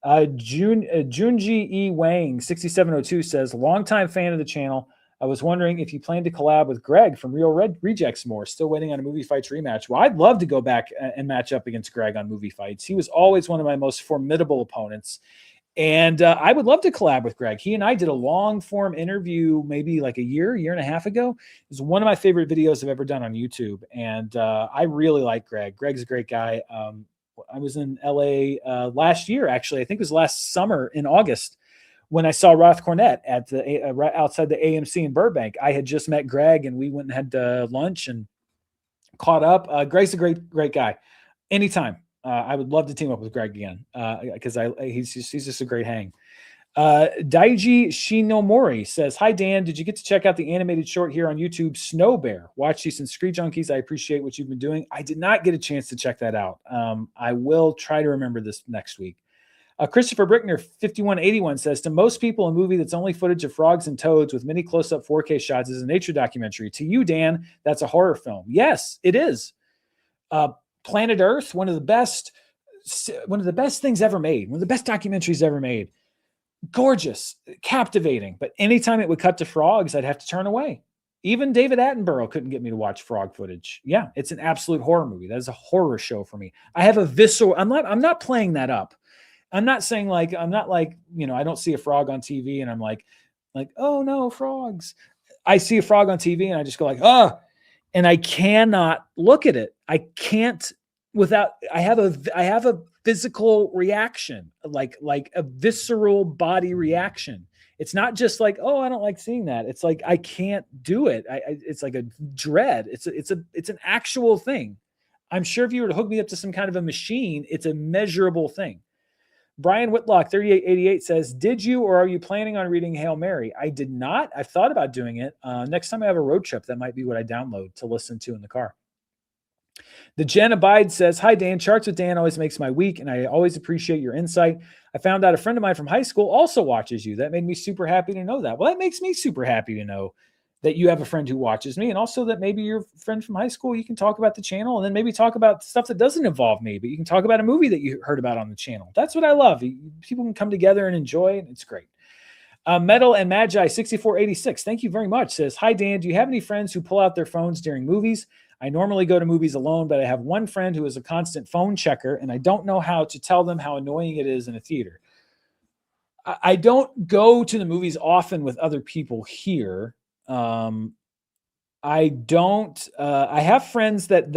Junji E. Wang 6702 says, longtime fan of the channel. I was wondering if you plan to collab with Greg from Real Red Rejects more. Still waiting on a Movie Fights rematch. Well, I'd love to go back and match up against Greg on Movie Fights. He was always one of my most formidable opponents. And I would love to collab with Greg. He and I did a long form interview maybe like a year and a half ago. It was one of my favorite videos I've ever done on YouTube. And I really like Greg. Greg's a great guy. I was in LA last year, actually. I think it was last summer in August when I saw Roth Cornett at the right outside the AMC in Burbank. I had just met Greg, and we went and had lunch and caught up. Greg's a great guy. Anytime, I would love to team up with Greg again because he's just a great hang. Daiji Shinomori says, "Hi Dan, did you get to check out the animated short here on YouTube, Snow Bear? Watch these and Scree Junkies. I appreciate what you've been doing." I did not get a chance to check that out. I will try to remember this next week. Christopher Brickner, 5181 says, "To most people, a movie that's only footage of frogs and toads with many close-up 4K shots is a nature documentary. To you, Dan, that's a horror film." Yes, it is. Planet Earth, one of the best things ever made, one of the best documentaries ever made. Gorgeous, captivating. But anytime it would cut to frogs, I'd have to turn away. Even David Attenborough couldn't get me to watch frog footage. Yeah, it's an absolute horror movie. That is a horror show for me. I have a visceral, I'm not playing that up. I'm not saying like, I'm not like, I don't see a frog on TV and I'm like, oh no, frogs. I see a frog on TV and I just go like, oh, and I cannot look at it. I can't without, I have a physical reaction, like a visceral body reaction. It's not just like, oh, I don't like seeing that. It's like, I can't do it. It's like a dread. It's an actual thing. I'm sure if you were to hook me up to some kind of a machine, it's a measurable thing. Brian Whitlock, 3888 says, "Did you or are you planning on reading Hail Mary?" I did not. I've thought about doing it. Next time I have a road trip, that might be what I download to listen to in the car. The Jen Abide says, "Hi, Dan. Charts with Dan always makes my week, and I always appreciate your insight. I found out a friend of mine from high school also watches you. That made me super happy to know that." Well, that makes me super happy to know that you have a friend who watches me, and also that maybe your friend from high school, you can talk about the channel and then maybe talk about stuff that doesn't involve me, but you can talk about a movie that you heard about on the channel. That's what I love. People can come together and enjoy it. It's great. Metal and Magi 6486, thank you very much, says, "Hi, Dan. Do you have any friends who pull out their phones during movies? I normally go to movies alone, but I have one friend who is a constant phone checker, and I don't know how to tell them how annoying it is in a theater." I don't go to the movies often with other people here. I don't, I have friends that,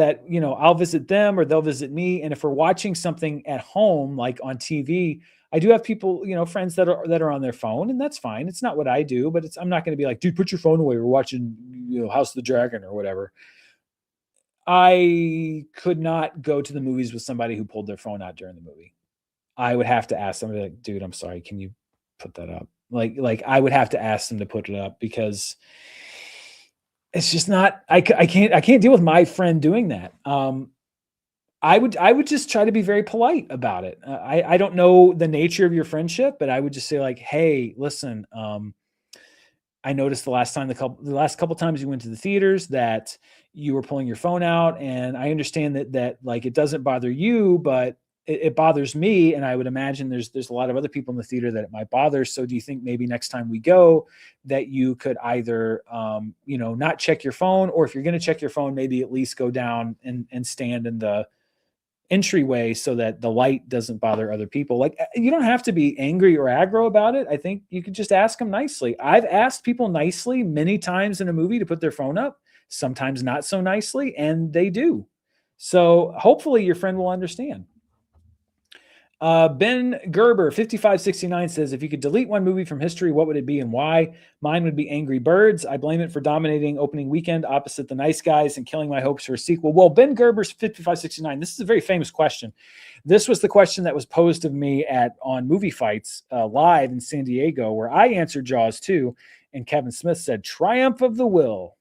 I'll visit them or they'll visit me. And if we're watching something at home, like on TV, I do have people, friends that are on their phone, and that's fine. It's not what I do, but I'm not going to be like, "Dude, put your phone away. We're watching, House of the Dragon or whatever." I could not go to the movies with somebody who pulled their phone out during the movie. I would have to ask somebody like, "Dude, I'm sorry. Can you put that up?" Like I would have to ask them to put it up because it's just not, I can't deal with my friend doing that. I would just try to be very polite about it. I don't know the nature of your friendship, but I would just say like, "Hey, listen, I noticed the last couple times you went to the theaters that you were pulling your phone out, and I understand that like it doesn't bother you, but it bothers me, and I would imagine there's a lot of other people in the theater that it might bother. So do you think maybe next time we go that you could either not check your phone, or if you're going to check your phone, maybe at least go down and stand in the entryway so that the light doesn't bother other people." Like, you don't have to be angry or aggro about it. I think you could just ask them nicely. I've asked people nicely many times in a movie to put their phone up, sometimes not so nicely, and they do. So hopefully your friend will understand. Ben Gerber, 5569 says, "If you could delete one movie from history, what would it be and why?" Mine would be Angry Birds. I blame it for dominating opening weekend opposite The Nice Guys and killing my hopes for a sequel. Well, Ben Gerber's 5569, this is a very famous question. This was the question that was posed of me on Movie Fights live in San Diego, where I answered Jaws 2, and Kevin Smith said Triumph of the Will.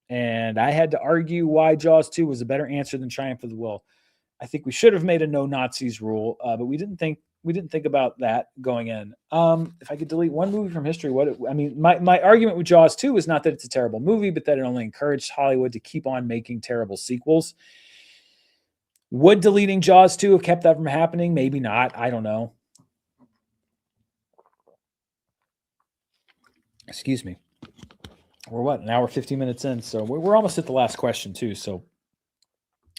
And I had to argue why Jaws 2 was a better answer than Triumph of the Will. I think we should have made a no Nazis rule, but we didn't think about that going in. If I could delete one movie from history, my argument with Jaws 2 is not that it's a terrible movie, but that it only encouraged Hollywood to keep on making terrible sequels. Would deleting Jaws 2 have kept that from happening? Maybe not. I don't know. Excuse me. We're what, an hour, 15 minutes in. So we're almost at the last question too. So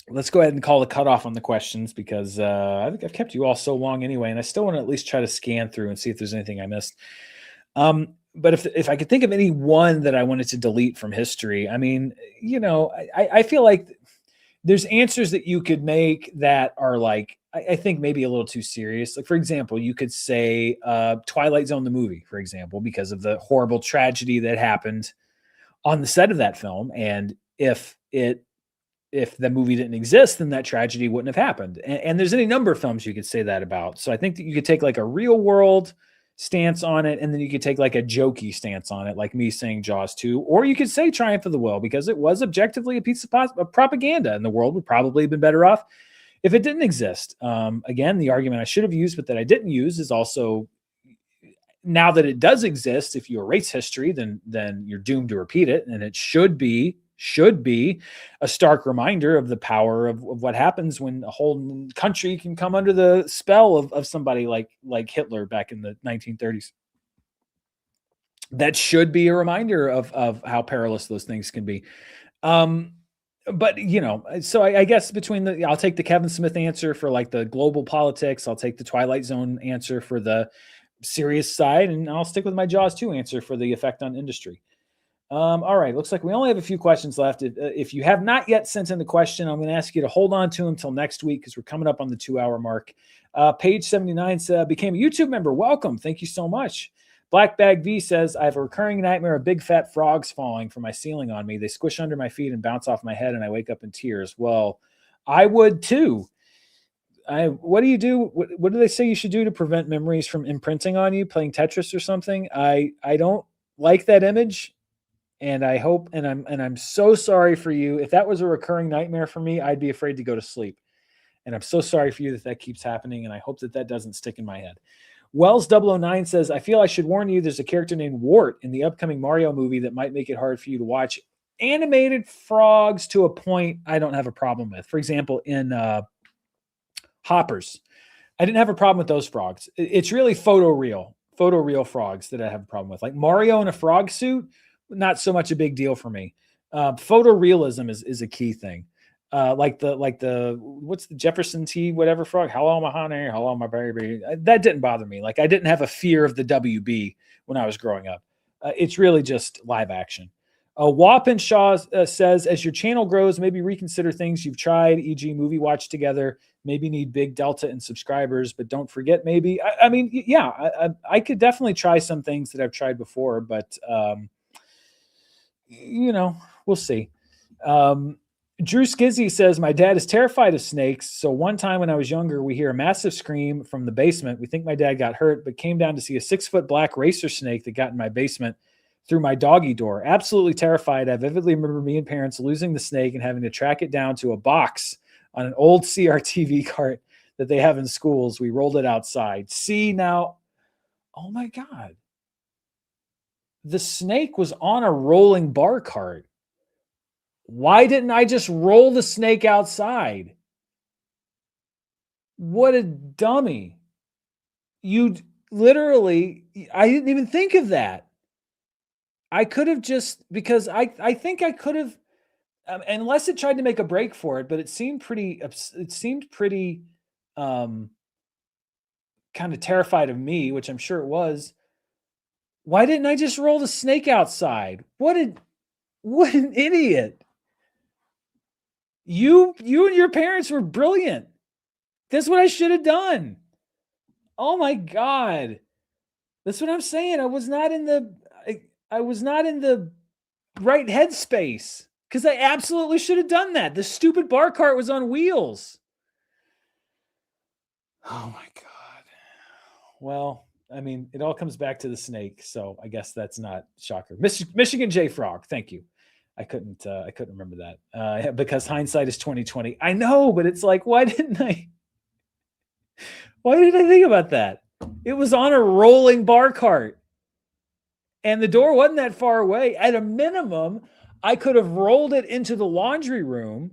let's go ahead and call the cutoff on the questions, because I think I've kept you all so long anyway, and I still want to at least try to scan through and see if there's anything I missed. But if I could think of any one that I wanted to delete from history, I mean, I feel like there's answers that you could make that are like, I think maybe a little too serious. Like, for example, you could say Twilight Zone, the movie, for example, because of the horrible tragedy that happened on the set of that film. And if the movie didn't exist, then that tragedy wouldn't have happened. And there's any number of films you could say that about. So I think that you could take like a real world stance on it, and then you could take like a jokey stance on it, like me saying Jaws 2, or you could say Triumph of the Will, because it was objectively a piece of propaganda, and the world would probably have been better off if it didn't exist. Again, the argument I should have used, but that I didn't use, is also, now that it does exist, if you erase history, then you're doomed to repeat it, and it should be a stark reminder of the power of what happens when a whole country can come under the spell of somebody like Hitler back in the 1930s. That should be a reminder of how perilous those things can be. But so I guess I'll take the Kevin Smith answer for like the global politics. I'll take the Twilight Zone answer for the serious side, and I'll stick with my Jaws 2 answer for the effect on industry. All right. Looks like we only have a few questions left. If you have not yet sent in the question, I'm going to ask you to hold on to them until next week, because we're coming up on the 2-hour mark. Page 79 became a YouTube member. Welcome. Thank you so much. Black Bag V says, I have a recurring nightmare of big fat frogs falling from my ceiling on me. They squish under my feet and bounce off my head, and I wake up in tears. Well, I would too. What do you do? What do they say you should do to prevent memories from imprinting on you? Playing Tetris or something? I don't like that image. And I hope, and I'm so sorry for you. If that was a recurring nightmare for me, I'd be afraid to go to sleep. And I'm so sorry for you that keeps happening. And I hope that doesn't stick in my head. Wells 009 says, I feel I should warn you, there's a character named Wart in the upcoming Mario movie that might make it hard for you to watch. Animated frogs to a point I don't have a problem with. For example, in Hoppers, I didn't have a problem with those frogs. It's really photoreal frogs that I have a problem with. Like Mario in a frog suit, not so much a big deal for me. Photorealism is a key thing. Like the what's the Jefferson T whatever frog? Hello my honey, hello my baby. That didn't bother me. Like I didn't have a fear of the WB when I was growing up. It's really just live action. Wapinshaw says, as your channel grows, maybe reconsider things you've tried, e.g. movie watch together. Maybe need big delta in subscribers, but don't forget maybe. I mean, yeah, I could definitely try some things that I've tried before, but we'll see. Drew Skizzy says, my dad is terrified of snakes. So one time when I was younger, we hear a massive scream from the basement. We think my dad got hurt, but came down to see a 6-foot black racer snake that got in my basement through my doggy door. Absolutely terrified. I vividly remember me and parents losing the snake and having to track it down to a box on an old CRTV cart that they have in schools. We rolled it outside. See now, oh my God. The snake was on a rolling bar cart. Why didn't I just roll the snake outside? What a dummy. You literally, I didn't even think of that. I could have just, because I think I could have, unless it tried to make a break for it, but it seemed pretty kind of terrified of me, which I'm sure it was. Why didn't I just roll the snake outside? What an idiot. You and your parents were brilliant. That's what I should have done. Oh my God. That's what I'm saying. I was not in the right headspace, because I absolutely should have done that. The stupid bar cart was on wheels. Oh my God. Well, I mean, it all comes back to the snake, so I guess that's not shocker. Michigan J Frog, thank you. I couldn't remember that because hindsight is 2020. I know, but it's like, why didn't I think about that? It was on a rolling bar cart, and the door wasn't that far away. At a minimum, I could have rolled it into the laundry room,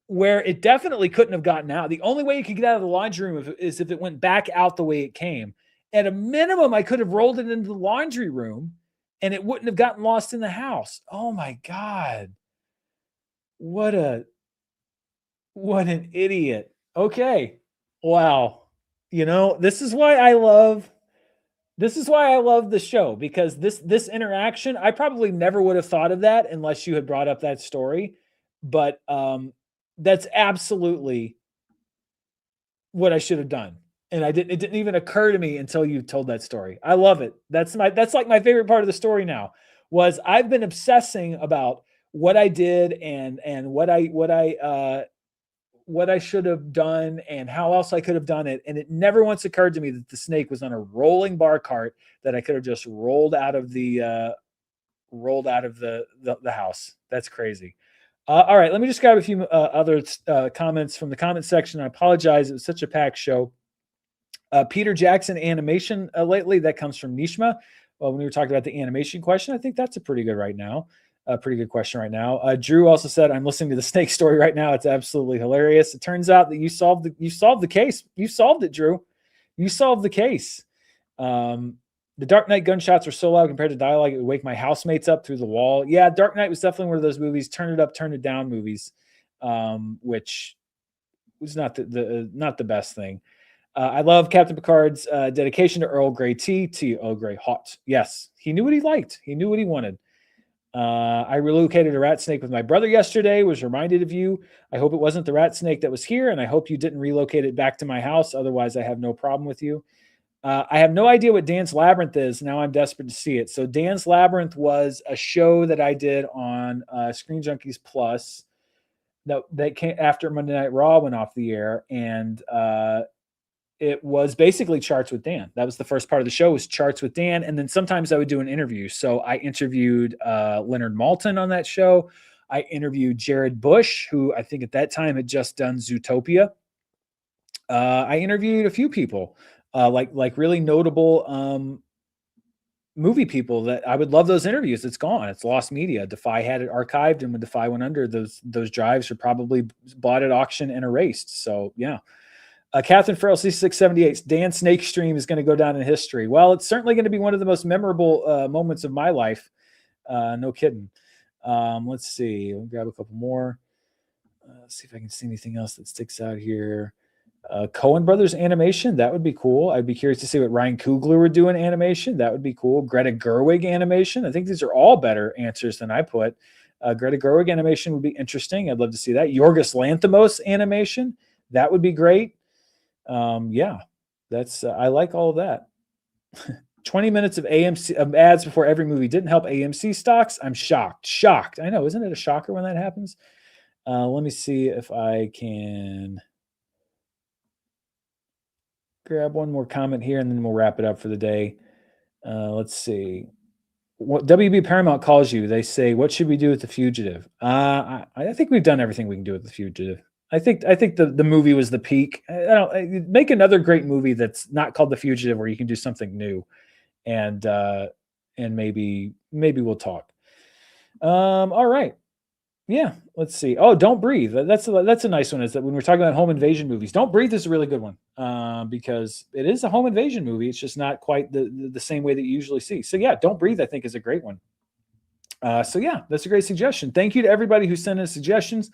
where it definitely couldn't have gotten out. The only way you could get out of the laundry room is if it went back out the way it came. At a minimum, I could have rolled it into the laundry room, and it wouldn't have gotten lost in the house. Oh my God. What an idiot. Okay. Wow. This is why I love the show, because this interaction, I probably never would have thought of that unless you had brought up that story. But that's absolutely what I should have done. And it didn't even occur to me until you told that story. I love it. That's like my favorite part of the story now was I've been obsessing about what I did and what I should have done and how else I could have done it. And it never once occurred to me that the snake was on a rolling bar cart that I could have just rolled out of the house. That's crazy. All right, let me just grab a few other comments from the comment section. I apologize; it was such a packed show. Peter Jackson animation lately that comes from Nishma. Well, when we were talking about the animation question, I think that's a pretty good right now. A pretty good question right now. Drew also said, "I'm listening to the snake story right now. It's absolutely hilarious." It turns out that you solved the case. You solved it, Drew. You solved the case. The Dark Knight gunshots were so loud compared to dialogue, it would wake my housemates up through the wall. Yeah, Dark Knight was definitely one of those movies, turn it up, turn it down movies, which was not the best thing. I love Captain Picard's dedication to Earl Grey tea. Earl Grey hot. Yes, he knew what he liked. He knew what he wanted. I relocated a rat snake with my brother yesterday, was reminded of you. I hope it wasn't the rat snake that was here, and I hope you didn't relocate it back to my house. Otherwise, I have no problem with you. I have no idea what Dan's Labyrinth is. Now I'm desperate to see it. So Dan's Labyrinth was a show that I did on Screen Junkies Plus that came after Monday Night Raw went off the air, and it was basically Charts with Dan. That was the first part of the show, was Charts with Dan, and then sometimes I would do an interview. So I interviewed Leonard Maltin on that show. I interviewed Jared Bush, who I think at that time had just done Zootopia. I interviewed a few people. Like really notable movie people that I would love those interviews. It's gone. It's lost media. Defy had it archived, and when Defy went under, those drives are probably bought at auction and erased. So yeah. Catherine Farrell, C678, Dan Snake Stream is going to go down in history. Well, it's certainly going to be one of the most memorable moments of my life. No kidding. Let's see. We'll grab a couple more. Let's see if I can see anything else that sticks out here. Coen Brothers animation, that would be cool. I'd be curious to see what Ryan Coogler would do in animation. That would be cool. Greta Gerwig animation. I think these are all better answers than I put. Greta Gerwig animation would be interesting. I'd love to see that. Yorgos Lanthimos animation. That would be great. Yeah, that's I like all of that. 20 minutes of AMC ads before every movie didn't help AMC stocks. I'm shocked. I know, isn't it a shocker when that happens? Let me see if I can grab one more comment here, and then we'll wrap it up for the day. Let's see. What WB Paramount calls you, they say, what should we do with The Fugitive? I think we've done everything we can do with The Fugitive. I think the movie was the peak. Make another great movie that's not called The Fugitive, where you can do something new, and maybe we'll talk. All right. Yeah, let's see. Oh, Don't Breathe. That's a nice one. Is that when we're talking about home invasion movies? Don't Breathe is a really good one because it is a home invasion movie. It's just not quite the same way that you usually see. So yeah, Don't Breathe, I think, is a great one. So yeah, that's a great suggestion. Thank you to everybody who sent in suggestions.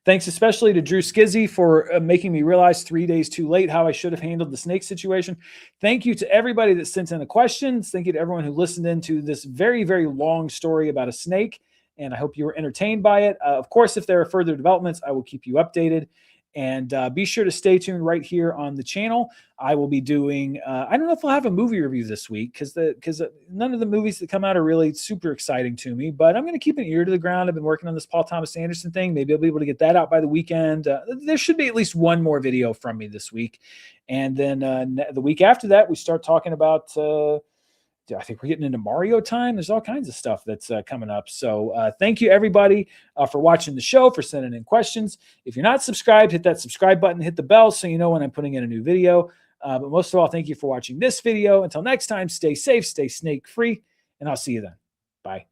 Thanks especially to Drew Skizzy for making me realize 3 days too late how I should have handled the snake situation. Thank you to everybody that sent in the questions. Thank you to everyone who listened into this very, very long story about a snake. And I hope you were entertained by it. Of course, if there are further developments, I will keep you updated. And be sure to stay tuned right here on the channel. I will be doing, I don't know if I'll have a movie review this week because none of the movies that come out are really super exciting to me, but I'm going to keep an ear to the ground. I've been working on this Paul Thomas Anderson thing. Maybe I'll be able to get that out by the weekend. There should be at least one more video from me this week. And then the week after that, we start talking about, I think we're getting into Mario time. There's all kinds of stuff that's coming up. So thank you, everybody, for watching the show, for sending in questions. If you're not subscribed, hit that subscribe button, hit the bell so you know when I'm putting in a new video. But most of all, thank you for watching this video. Until next time, stay safe, stay snake free, and I'll see you then. Bye.